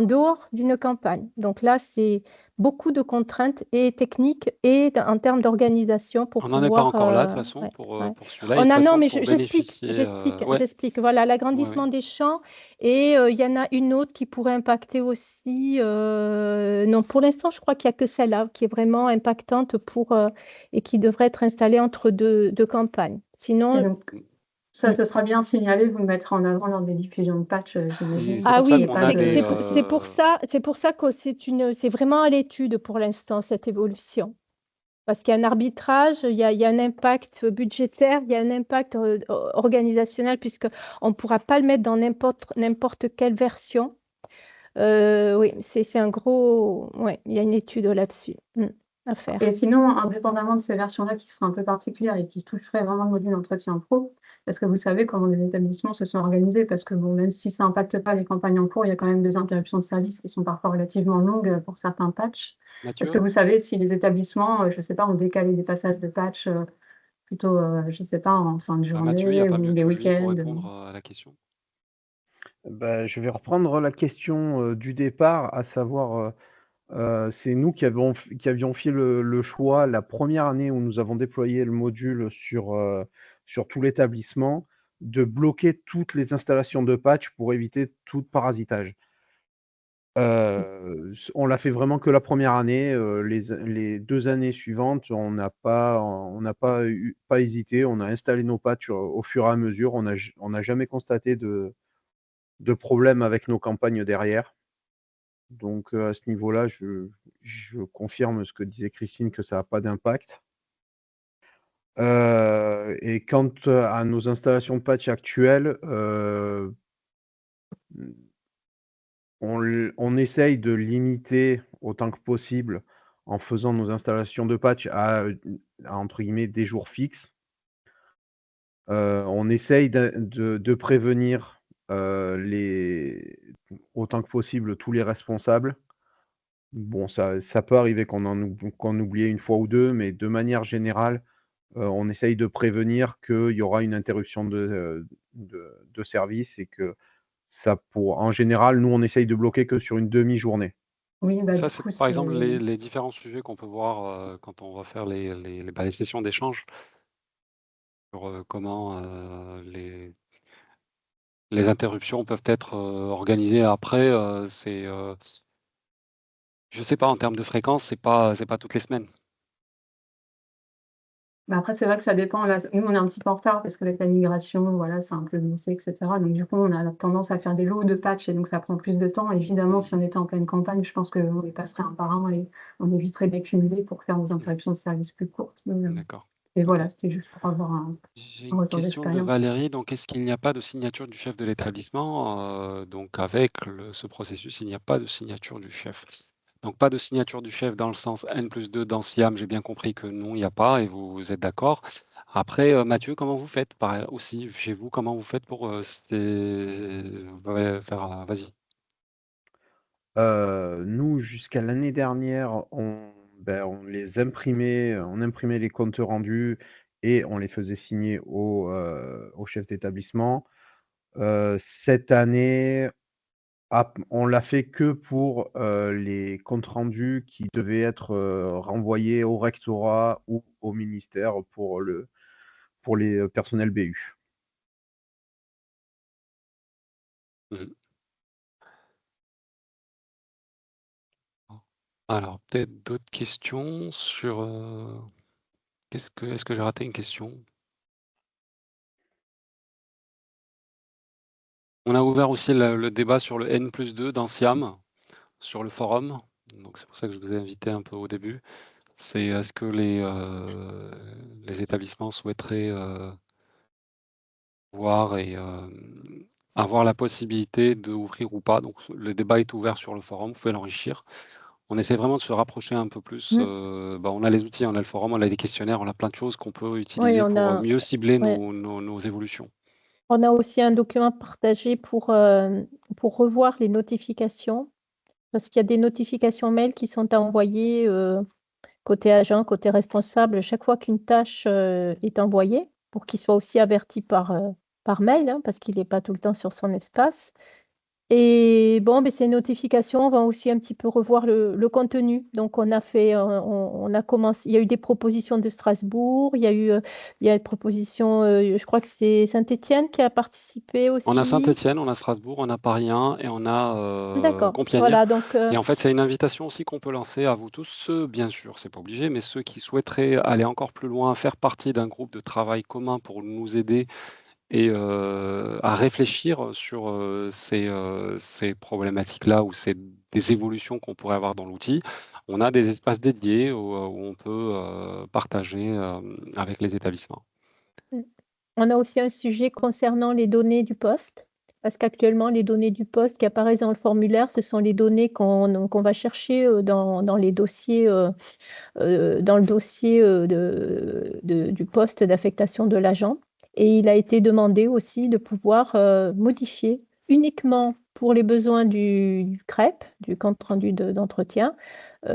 dehors d'une campagne. Donc là, c'est beaucoup de contraintes et techniques et en termes d'organisation pour On pouvoir... n'en est pas encore là, de toute façon, pour celui-là. Et de toute façon, pour bénéficier... J'explique. Voilà, l'agrandissement des champs. Et il y en a une autre qui pourrait impacter aussi. Non, pour l'instant, je crois qu'il n'y a que celle-là qui est vraiment impactante et qui devrait être installée entre deux campagnes. Sinon, Ça, ce sera bien signalé, vous le mettrez en avant lors des diffusions de patch, j'imagine, c'est Ah pour ça qu'il y oui, ait qu'on pas a de... c'est pour ça que c'est vraiment à l'étude pour l'instant, cette évolution. Parce qu'il y a un arbitrage, il y a un impact budgétaire, il y a un impact organisationnel, puisqu'on ne pourra pas le mettre dans n'importe quelle version. Oui, c'est un gros... Ouais, il y a une étude là-dessus à faire. Et sinon, indépendamment de ces versions-là qui seraient un peu particulières et qui toucheraient vraiment le module entretien pro, est-ce que vous savez comment les établissements se sont organisés? Parce que bon, même si ça n'impacte pas les campagnes en cours, il y a quand même des interruptions de service qui sont parfois relativement longues pour certains patchs. Est-ce que Mathieu? vous savez si les établissements, je ne sais pas, ont décalé des passages de patch plutôt, je ne sais pas, en fin de Mathieu, il n'y a journée pas ou mieux les que lui pour week-ends? répondre à la question. Je vais reprendre la question du départ, à savoir, c'est nous qui avions fait le choix la première année où nous avons déployé le module sur tout l'établissement, de bloquer toutes les installations de patch pour éviter tout parasitage. On l'a fait vraiment que la première année, les 2 années suivantes, on n'a pas hésité, on a installé nos patchs au fur et à mesure. On n'a jamais constaté de problème avec nos campagnes derrière. Donc, à ce niveau-là, je confirme ce que disait Christine, que ça a pas d'impact. Et quant à nos installations de patch actuelles, on essaye de limiter autant que possible en faisant nos installations de patch à entre guillemets «des jours fixes». On essaye de prévenir, autant que possible tous les responsables. Bon, ça peut arriver qu'on oublie une fois ou 2, mais de manière générale, on essaye de prévenir qu'il y aura une interruption de service et que en général, nous, on essaye de bloquer que sur une demi-journée. Oui, bah, Ça, du c'est coup, par c'est... exemple les différents sujets qu'on peut voir quand on va faire les sessions d'échange sur comment les interruptions peuvent être organisées après. Je sais pas, en termes de fréquence, c'est pas toutes les semaines. Bah, après, c'est vrai que ça dépend. Là, nous, on est un petit peu en retard parce qu'avec la migration, voilà, c'est un peu glissé, et cetera. Donc, du coup, on a tendance à faire des lots de patchs et donc ça prend plus de temps. Évidemment, si on était en pleine campagne, je pense qu'on les passerait un par un et on éviterait de les cumuler pour faire des interruptions de service plus courtes. D'accord. Et OK. voilà, c'était juste pour avoir un J'ai un une retour question de d'expérience. Valérie. Donc, est-ce qu'il n'y a pas de signature du chef de l'établissement? Donc avec ce processus, il n'y a pas de signature du chef. Donc pas de signature du chef dans le sens N+2 dans SIAM, j'ai bien compris que non, il n'y a pas et vous êtes d'accord. Après, Mathieu, comment vous faites? Aussi chez vous, comment vous faites pour, ouais, faire, vas-y. Nous, jusqu'à l'année dernière, on imprimait les comptes rendus et on les faisait signer au chef d'établissement. Cette année, on l'a fait que pour, les comptes rendus qui devaient être, renvoyés au rectorat ou au ministère pour les, personnels BU. Mmh. Alors peut-être d'autres questions sur, est-ce que j'ai raté une question? On a ouvert aussi le débat sur le N+2 dans SIAM, sur le forum, donc c'est pour ça que je vous ai invité un peu au début. C'est est-ce que les établissements souhaiteraient, voir et avoir la possibilité d'ouvrir ou pas? Donc le débat est ouvert sur le forum, vous pouvez l'enrichir. On essaie vraiment de se rapprocher un peu plus, on a les outils, on a le forum, on a des questionnaires, on a plein de choses qu'on peut Oui, utiliser pour, mieux cibler ouais. nos évolutions. On a aussi un document partagé pour revoir les notifications, parce qu'il y a des notifications mail qui sont envoyées, côté agent, côté responsable, chaque fois qu'une tâche, est envoyée, pour qu'il soit aussi averti par mail, hein, parce qu'il n'est pas tout le temps sur son espace. Et bon, ces notifications vont aussi un petit peu revoir le contenu. Donc on a fait, on a commencé, il y a eu des propositions de Strasbourg, il y a une proposition, je crois que c'est Saint-Étienne qui a participé On a aussi. Saint-Étienne, on a Strasbourg, on a Paris 1 et on a, D'accord, Compiègne. voilà donc Et en fait, c'est une invitation aussi qu'on peut lancer à vous tous, ceux, bien sûr, c'est pas obligé, mais ceux qui souhaiteraient aller encore plus loin, faire partie d'un groupe de travail commun pour nous aider et à réfléchir sur, ces problématiques-là ou des évolutions qu'on pourrait avoir dans l'outil. On a des espaces dédiés où on peut, partager, avec les établissements. Mmh. On a aussi un sujet concernant les données du poste, parce qu'actuellement, les données du poste qui apparaissent dans le formulaire, ce sont les données qu'on va chercher, dans les dossiers, dans le dossier, du poste d'affectation de l'agent, et il a été demandé aussi de pouvoir, modifier uniquement pour les besoins du CREP, du compte rendu d'entretien,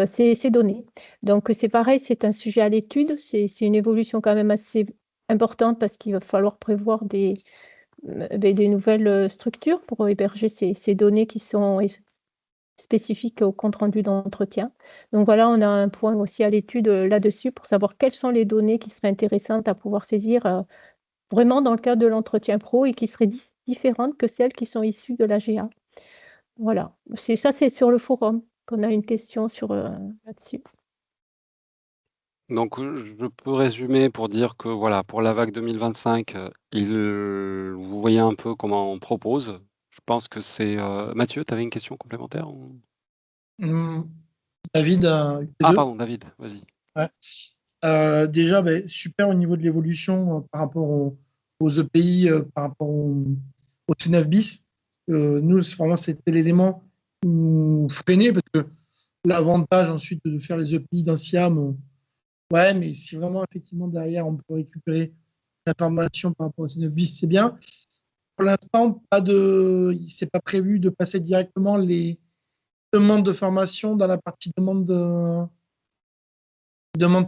ces données. Donc c'est pareil, c'est un sujet à l'étude, c'est une évolution quand même assez importante parce qu'il va falloir prévoir des nouvelles, structures pour héberger ces données qui sont spécifiques au compte rendu d'entretien. Donc voilà, on a un point aussi à l'étude, là-dessus pour savoir quelles sont les données qui seraient intéressantes à pouvoir saisir, vraiment dans le cadre de l'entretien pro et qui seraient différentes que celles qui sont issues de l'AGA. Voilà, c'est sur le forum qu'on a une question là-dessus. Donc, je peux résumer pour dire que voilà, pour la vague 2025, vous voyez un peu comment on propose. Je pense que c'est, Mathieu, tu avais une question complémentaire ou? Mmh, David, Ah P2. pardon, David, vas-y. Ouais. Déjà, super au niveau de l'évolution par rapport aux EPI, par rapport au C9 bis. Nous, vraiment, c'était l'élément qui nous freinait parce que l'avantage ensuite de faire les EPI d'un SIAM, ouais, mais si vraiment, effectivement, derrière, on peut récupérer l'information par rapport au C9 bis, c'est bien. Pour l'instant, c'est pas prévu de passer directement les demandes de formation dans la partie demande de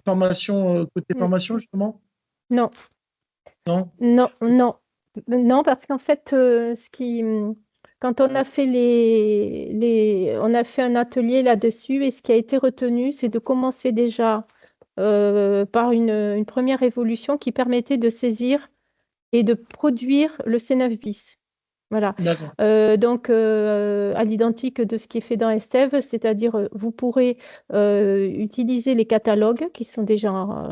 formation, côté Mmh. formation, justement? Non. Non? Non, non. Non, parce qu'en fait, quand on a fait on a fait un atelier là-dessus et ce qui a été retenu, c'est de commencer déjà par une première évolution qui permettait de saisir et de produire le C9 bis. Voilà. D'accord. Donc, à l'identique de ce qui est fait dans Estève, c'est-à-dire, vous pourrez utiliser les catalogues qui sont déjà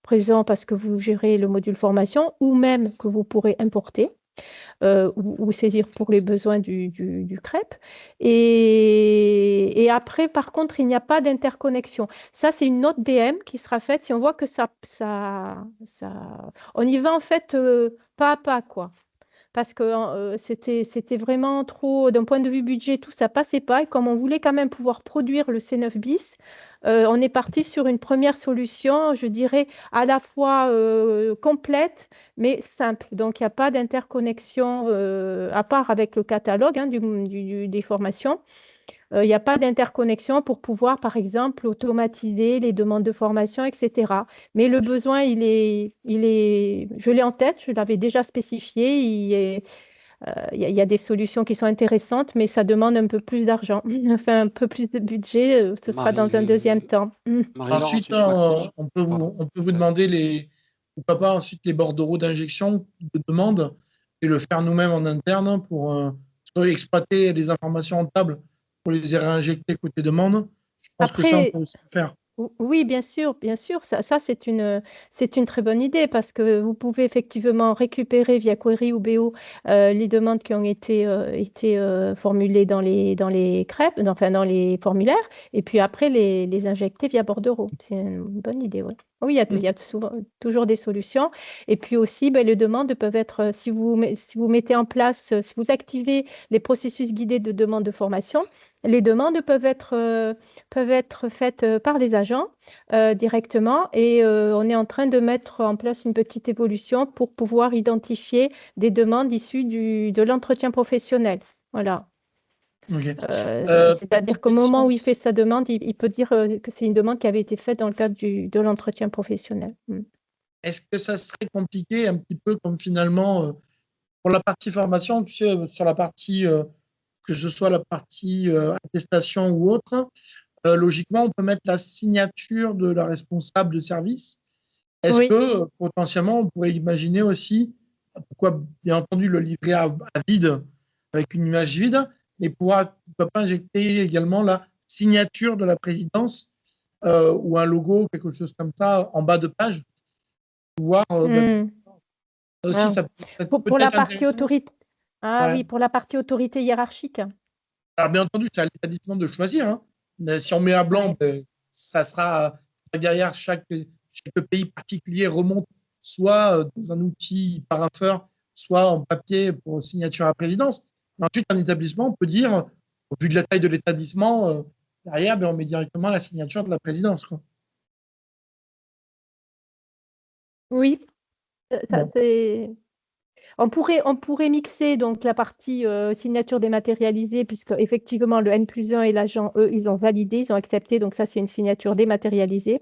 présents parce que vous gérez le module formation ou même que vous pourrez importer ou saisir pour les besoins du CREP. Et après, par contre, il n'y a pas d'interconnexion. Ça, c'est une autre DM qui sera faite si on voit que on y va en fait pas à pas, quoi. Parce que c'était vraiment trop, d'un point de vue budget, tout ça passait pas. Et comme on voulait quand même pouvoir produire le C9 bis, on est parti sur une première solution, je dirais, à la fois complète, mais simple. Donc, il n'y a pas d'interconnexion, à part avec le catalogue hein, des formations. Il n'y a pas d'interconnexion pour pouvoir, par exemple, automatiser les demandes de formation, etc. Mais le besoin, je l'ai en tête, je l'avais déjà spécifié. Il y a des solutions qui sont intéressantes, mais ça demande un peu plus d'argent, enfin un peu plus de budget. Ce sera dans un deuxième temps. Marie-Laure, Ensuite, ensuite Maxime. on peut Pardon. vous demander pourquoi pas ensuite les bordereaux d'injection de demande et le faire nous-mêmes en interne pour exploiter les informations en table pour les réinjecter côté demande. Je pense que ça, on Après, peut aussi le faire. oui, bien sûr, ça c'est une très bonne idée parce que vous pouvez effectivement récupérer via Query ou BO les demandes qui ont été formulées dans les crêpes, enfin dans les formulaires, et puis après les injecter via bordereau. C'est une bonne idée, oui. Oui, il y a toujours des solutions. Et puis aussi, les demandes peuvent être, si vous mettez en place, si vous activez les processus guidés de demande de formation, les demandes peuvent être faites par les agents directement et on est en train de mettre en place une petite évolution pour pouvoir identifier des demandes issues de l'entretien professionnel. Voilà. Okay. C'est-à-dire qu'au moment où il fait sa demande, il peut dire que c'est une demande qui avait été faite dans le cadre de l'entretien professionnel. Est-ce que ça serait compliqué un petit peu comme finalement pour la partie formation, tu sais, sur la partie, que ce soit la partie attestation ou autre, logiquement, on peut mettre la signature de la responsable de service. Est-ce Oui. que potentiellement, on pourrait imaginer aussi, pourquoi bien entendu le livret à vide avec une image vide, mais pourquoi pas injecter également la signature de la présidence ou un logo, quelque chose comme ça, en bas de page, pour pouvoir Aussi, Ah. ça peut être Pour la peut-être partie intéressant. autorité. Ah Ouais. oui, pour la partie autorité hiérarchique. Alors, bien entendu, c'est à l'établissement de choisir, hein. Mais si on met à blanc, Ouais. ben, ça sera derrière chaque pays particulier remonte soit dans un outil parapheur, soit en papier pour signature à la présidence. Et ensuite, un établissement, on peut dire, au vu de la taille de l'établissement, derrière, ben, on met directement la signature de la présidence, quoi. Oui, ça, Bon. on pourrait mixer donc la partie signature dématérialisée, puisque effectivement le N+1 et l'agent, eux, ils ont validé, ils ont accepté, donc ça c'est une signature dématérialisée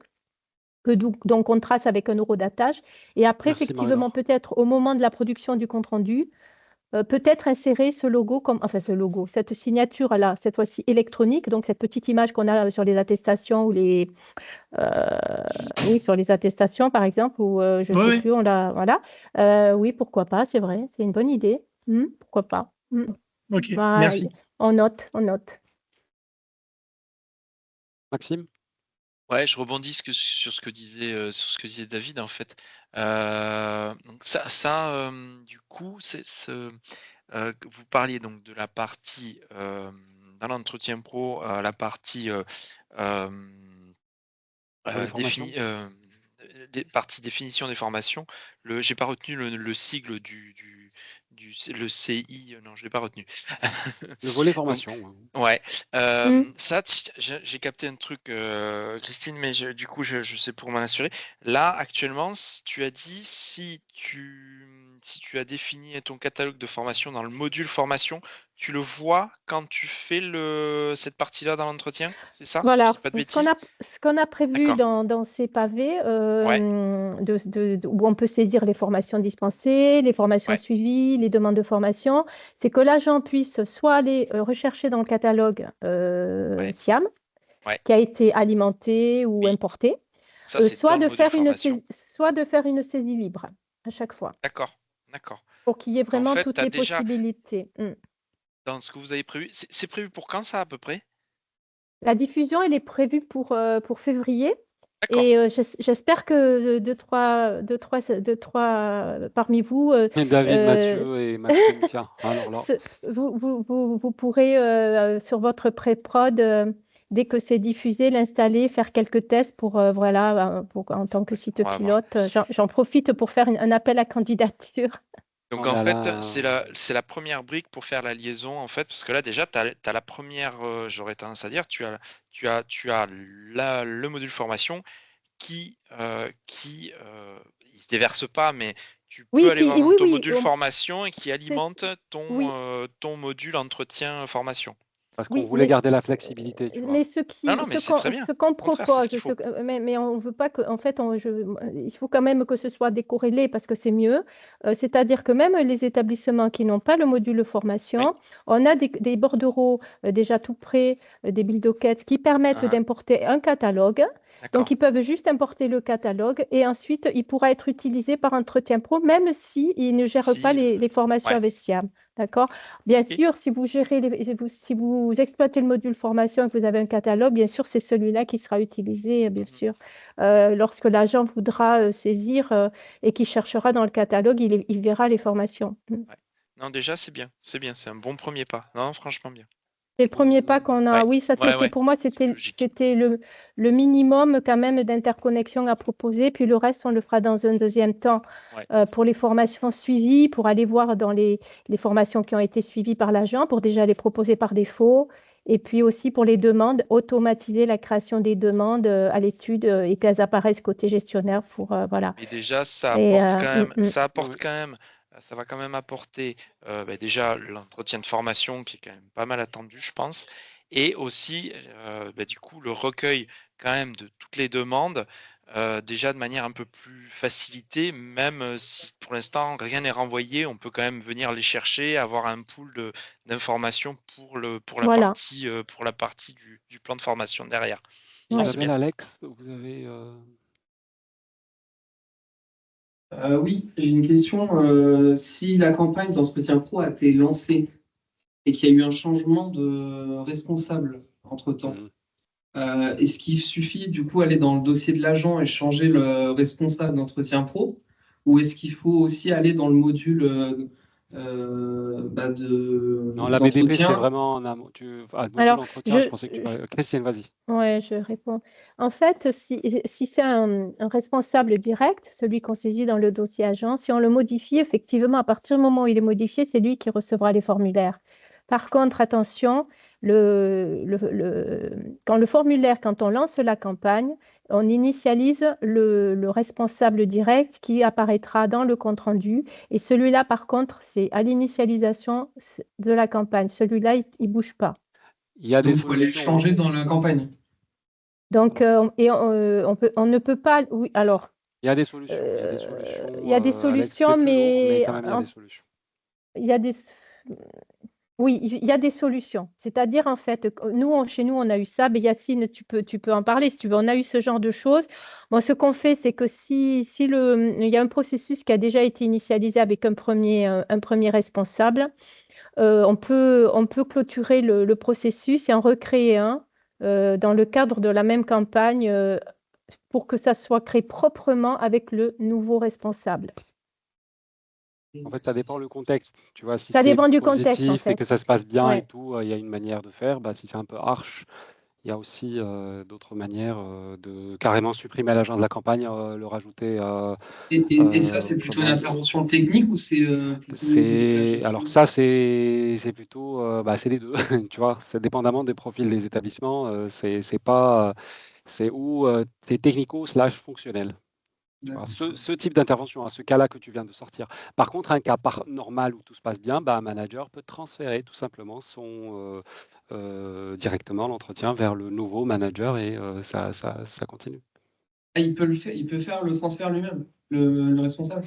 que donc on trace avec un eurodatage. Et après, Merci effectivement, Marie-Laure. peut-être au moment de la production du compte-rendu, peut-être insérer ce logo, cette signature-là, cette fois-ci électronique, donc cette petite image qu'on a sur les attestations ou oui, sur les attestations, par exemple, ou je ne sais Oui, plus, voilà. Oui, pourquoi pas, c'est vrai, c'est une bonne idée. Pourquoi pas. ok, Bah, merci. on note, on note. Maxime? Ouais, je rebondis sur ce que disait David, en fait. Donc du coup, que vous parliez donc de la partie, dans l'entretien pro, la partie, hem Pour les formations? défini des parties définition des formations. J'ai pas retenu le sigle le CI, non, je l'ai pas retenu. Le volet Donc formation, ouais, Mm. ça j'ai capté un truc, Christine, mais du coup, je sais pour m'en assurer. Là, actuellement, tu as dit si tu as défini ton catalogue de formation dans le module formation, tu le vois quand tu fais cette partie-là dans l'entretien, c'est ça? Je Voilà, dis pas de ce qu'on bêtises? a, ce qu'on a prévu D'accord. dans ces pavés, Ouais, où on peut saisir les formations dispensées, les formations ouais, suivies, les demandes de formation, c'est que l'agent puisse soit aller rechercher dans le catalogue ouais, SIAM, ouais, qui a été alimenté ou oui. importé, Ça, c'est dans le module formation. soit de faire une saisie libre à chaque fois, D'accord, d'accord. pour qu'il y ait Donc en vraiment fait, toutes tu as les déjà possibilités. dans ce que vous avez prévu, c'est prévu pour quand ça à peu près? La diffusion, elle est prévue pour février. D'accord. Et j'espère que deux, trois parmi vous, Et David, euh, Mathieu et Maxime, tiens, alors là, vous pourrez, sur votre pré-prod, dès que c'est diffusé, l'installer, faire quelques tests pour, voilà, en tant que Ouais, site on va voir. pilote. J'en profite pour faire un appel à candidature. Donc oh en là fait, là, c'est la première brique pour faire la liaison en fait, parce que là déjà tu as la première, j'aurais tendance à dire, tu as le module formation il se déverse pas, mais tu peux Oui, aller voir dans oui, ton oui, module formation et qui c'est- alimente oui. ton module entretien formation. parce qu'on Oui, voulait garder la flexibilité, tu vois? mais Non, non, mais c'est très bien. ce qu'on Au contraire, c'est ce propose, qu'il faut. mais on veut pas que, en fait, il faut quand même que ce soit décorrélé parce que c'est mieux. C'est-à-dire que même les établissements qui n'ont pas le module Oui, formation, on a des bordereaux déjà tout prêts, des build-dockets qui permettent hein, d'importer un catalogue. Donc, d'accord. ils peuvent juste importer le catalogue et ensuite, il pourra être utilisé par Entretien Pro, même s'ils ne gèrent pas Si, les formations ouais, avec SIAM. D'accord? Bien OK. sûr, si vous gérez si vous exploitez le module formation et que vous avez un catalogue, bien sûr, c'est celui-là qui sera utilisé, bien Mmh. sûr. Lorsque l'agent voudra saisir et qui cherchera dans le catalogue, il verra les formations. Ouais. Non, déjà, c'est bien, c'est un bon premier pas. Non, franchement bien. C'est le premier pas qu'on a. Ouais, Oui, ça ouais, c'était ouais, pour moi, c'est logique. c'était le minimum quand même d'interconnexion à proposer. Puis le reste, on le fera dans un deuxième temps Ouais, pour les formations suivies, pour aller voir dans les formations qui ont été suivies par l'agent, pour déjà les proposer par défaut. Et puis aussi pour les demandes, automatiser la création des demandes à l'étude et qu'elles apparaissent côté gestionnaire pour voilà. mais déjà, ça Et apporte quand même Ouais. ça va quand même apporter, déjà l'entretien de formation qui est quand même pas mal attendu, je pense et aussi, du coup, le recueil quand même de toutes les demandes, déjà de manière un peu plus facilitée, même, si pour l'instant rien n'est renvoyé, on peut quand même venir les chercher, avoir un pool d'informations voilà. pour la partie du plan de formation derrière. Non, c'est Oui. Isabelle, bien. Alex, vous avez, Oui, j'ai une question. Si la campagne d'entretien pro a été lancée et qu'il y a eu un changement de responsable entre-temps, mmh, est-ce qu'il suffit du coup aller dans le dossier de l'agent et changer le responsable d'entretien pro? ou est-ce qu'il faut aussi aller dans le module Non, la BDP, c'est d'entretien? vraiment en amont. Le module Alors, entretien, je pensais que tu je parlais. Christiane, vas-y. ouais, je réponds. En fait, si c'est un responsable direct, celui qu'on saisit dans le dossier agent, si on le modifie, effectivement, à partir du moment où il est modifié, c'est lui qui recevra les formulaires. Par contre, attention, quand on lance la campagne, on initialise le responsable direct qui apparaîtra dans le compte-rendu. Et celui-là, par contre, c'est à l'initialisation de la campagne. Celui-là, il ne bouge pas. Il y a Donc, des il faut aller le solutions, hein. changer dans la campagne. Donc, on ne peut pas. Oui, alors, Il y a des solutions. Il y a des solutions. il y a des Alex, solutions, c'est plus lourd, mais mais quand même, il y a des solutions. il y a des. Oui, il y a des solutions. C'est-à-dire, en fait, chez nous, on a eu ça. Mais Yacine, tu peux en parler si tu veux. On a eu ce genre de choses. Bon, ce qu'on fait, c'est que il y a un processus qui a déjà été initialisé avec un premier responsable, on peut clôturer le processus et en recréer un dans le cadre de la même campagne pour que ça soit créé proprement avec le nouveau responsable. En fait, ça dépend le contexte. Tu vois, si Ça c'est dépend du contexte, en positif et fait. que ça se passe bien et Ouais. tout, il y a une manière de faire. Bah, si c'est un peu harsh, il y a aussi d'autres manières de carrément supprimer l'agent de la campagne, le rajouter Et ça, c'est plutôt une autrement. intervention technique ou c'est plutôt de la gestion? Alors ça, c'est plutôt, c'est les deux. Tu vois, c'est dépendamment des profils des établissements. C'est pas, c'est où c'est technico/fonctionnel. Voilà, ce type d'intervention, ce cas-là que tu viens de sortir. Par contre, un cas normal où tout se passe bien, bah, un manager peut transférer tout simplement directement l'entretien vers le nouveau manager et ça continue. Ah, il peut faire le transfert lui-même, le responsable?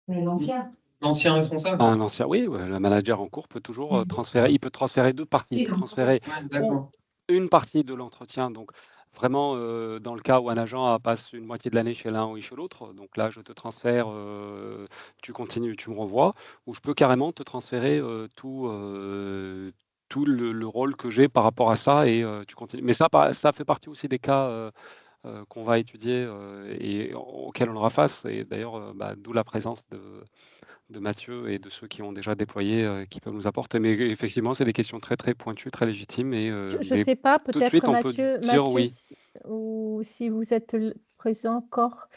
Mais l'ancien. L'ancien responsable? Un ancien, oui, ouais, le manager en cours peut toujours transférer. Il peut transférer deux parties. Il peut transférer Ouais, ou d'accord. une partie de l'entretien. Donc, vraiment, dans le cas où un agent passe une moitié de l'année chez l'un ou chez l'autre, donc là, je te transfère, tu continues, tu me renvoies, ou je peux carrément te transférer tout le rôle que j'ai par rapport à ça et tu continues. Mais ça fait partie aussi des cas qu'on va étudier et auxquels on aura face. Et d'ailleurs, d'où la présence de Mathieu et de ceux qui ont déjà déployé, qui peuvent nous apporter. Mais effectivement, c'est des questions très, très pointues, très légitimes et Je ne mais sais pas, tout de peut-être suite, on peut dire oui. ou si vous êtes présent encore,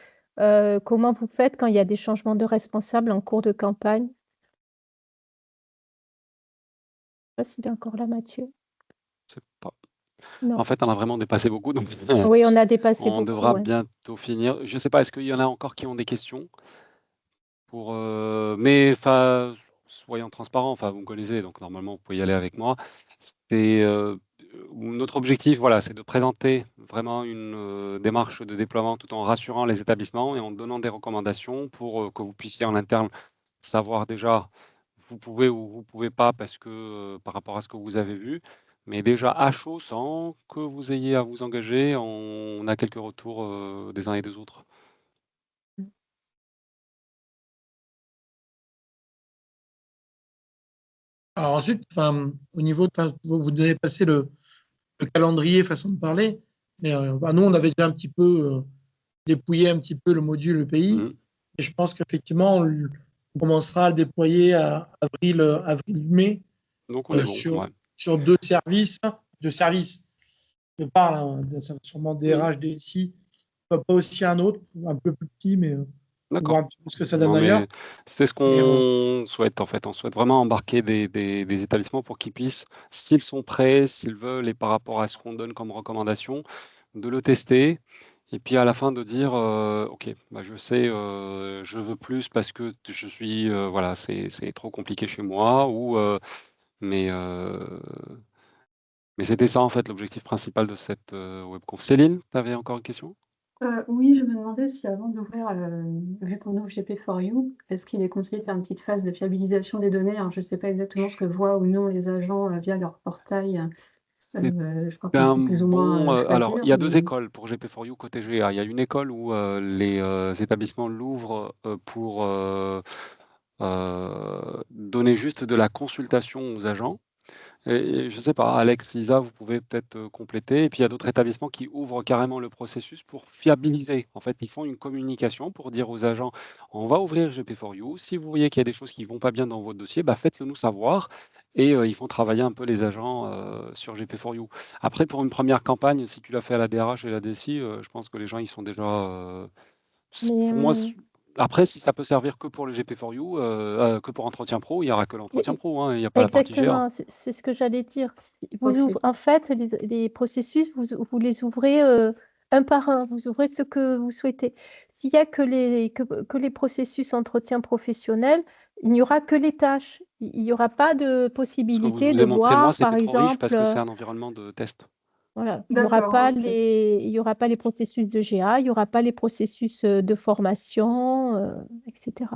comment vous faites quand il y a des changements de responsable en cours de campagne? Je ne sais pas s'il est encore là, Mathieu. Je sais pas. Non. En fait, on a vraiment dépassé beaucoup, donc Oui, on a dépassé on beaucoup, devra ouais. bientôt finir. Je ne sais pas, est-ce qu'il y en a encore qui ont des questions? Mais enfin, soyons transparents, enfin, vous me connaissez, donc normalement, vous pouvez y aller avec moi. Notre objectif, voilà, c'est de présenter vraiment une démarche de déploiement tout en rassurant les établissements et en donnant des recommandations pour que vous puissiez en interne savoir déjà, vous pouvez ou vous pouvez pas parce que par rapport à ce que vous avez vu, mais déjà à chaud, sans que vous ayez à vous engager, on a quelques retours des uns et des autres. Alors ensuite, au niveau vous devez passer le calendrier, façon de parler, mais nous, on avait déjà un petit peu dépouillé un petit peu le module EPI, et je pense qu'effectivement, on commencera à le déployer à avril-mai Donc on est bon, sur, ouais. sur deux services. Je parle, sûrement DRH, DSI, pas aussi un autre, un peu plus petit, mais on D'accord. voit un petit peu ce que ça donne Non, ailleurs. mais c'est ce Mais, qu'on souhaite en fait. On souhaite vraiment embarquer des établissements pour qu'ils puissent, s'ils sont prêts, s'ils veulent, et par rapport à ce qu'on donne comme recommandation, de le tester. Et puis à la fin de dire, OK, bah, je sais, je veux plus parce que je suis, voilà, c'est trop compliqué chez moi mais heu, mais c'était ça en fait l'objectif principal de cette, webconf. Céline, tu avais encore une question? Oui, je me demandais si avant d'ouvrir, vu qu'on ouvre GP4U, est-ce qu'il est conseillé de faire une petite phase de fiabilisation des données? Alors je ne sais pas exactement ce que voient ou non les agents, via leur portail, C'est je crois qu'on un peut plus ou moins, bon, alors choisir, il y a 2 mais écoles pour GP4U côté GA. Il y a une école où, les, établissements l'ouvrent, pour, donner juste de la consultation aux agents Et je sais pas, Alex, Lisa, vous pouvez peut-être, compléter et puis il y a d'autres établissements qui ouvrent carrément le processus pour fiabiliser. En fait, ils font une communication pour dire aux agents: «On va ouvrir GP4U, si vous voyez qu'il y a des choses qui vont pas bien dans votre dossier, bah, faites-le nous savoir» et ils font travailler un peu les agents, sur GP4U. Après pour une première campagne, si tu l'as fait à la DRH et la DSI, je pense que les gens ils sont déjà, Mais, pour moi après si ça peut servir que pour le GP4U, que pour Entretien Pro, il y aura que l'entretien pro, hein, il y a pas la partie GA. exactement, c'est ce que j'allais dire. Vous Ok. ouvrez, en fait, les processus, vous les ouvrez un par un. Vous ouvrez ce que vous souhaitez. S'il y a que les processus entretien professionnel, il n'y aura que les tâches. Il n'y aura pas de Ce que possibilité vous de avez montré moi, voir, par c'était trop riche parce exemple, que c'est un environnement de test. voilà, il n'y aura D'accord, pas ok. il y aura pas les processus de GA, il n'y aura pas les processus de formation, etc.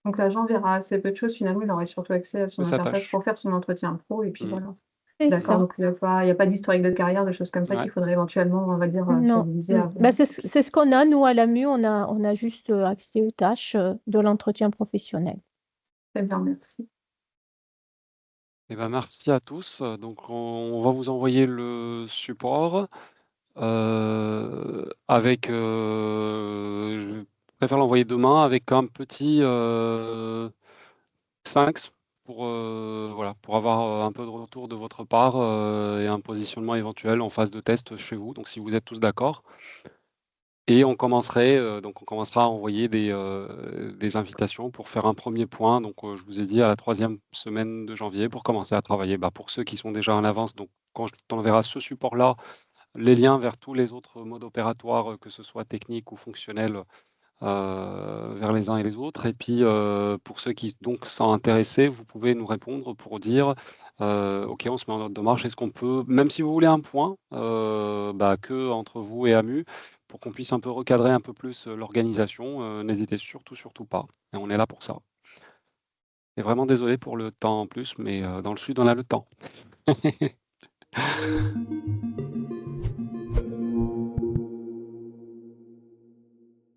Donc l'agent verra assez peu de choses, finalement, il aurait surtout accès à son Que sa interface tâche. pour faire son entretien pro et puis Mmh. voilà. C'est D'accord, ça. donc il y a pas d'historique de carrière, de choses comme ça Ouais. qu'il faudrait éventuellement, on va dire, Non, fiabiliser avant. bah, c'est Ok. ce qu'on a, nous, à l'AMU, on a juste accès aux tâches de l'entretien professionnel. Très bien, merci. Et ben, merci à tous, donc on va vous envoyer le support, avec, je préfère l'envoyer demain avec un petit, sphinx pour, voilà, pour avoir, un peu de retour de votre part, et un positionnement éventuel en phase de test chez vous, donc si vous êtes tous d'accord. Et on commencera à envoyer des invitations pour faire un premier point. Donc, je vous ai dit à la 3e semaine de janvier pour commencer à travailler. Bah, pour ceux qui sont déjà en avance, donc quand je t'enverrai ce support-là, les liens vers tous les autres modes opératoires, que ce soit techniques ou fonctionnels, vers les uns et les autres. Et puis, pour ceux qui donc sont intéressés, vous pouvez nous répondre pour dire, «OK, on se met en ordre de marche. Est-ce qu'on peut» même si vous voulez un point, bah, qu'entre vous et AMU, pour qu'on puisse un peu recadrer un peu plus, l'organisation, n'hésitez surtout, surtout pas et on est là pour ça. Et vraiment désolé pour le temps en plus, mais, dans le sud, on a le temps.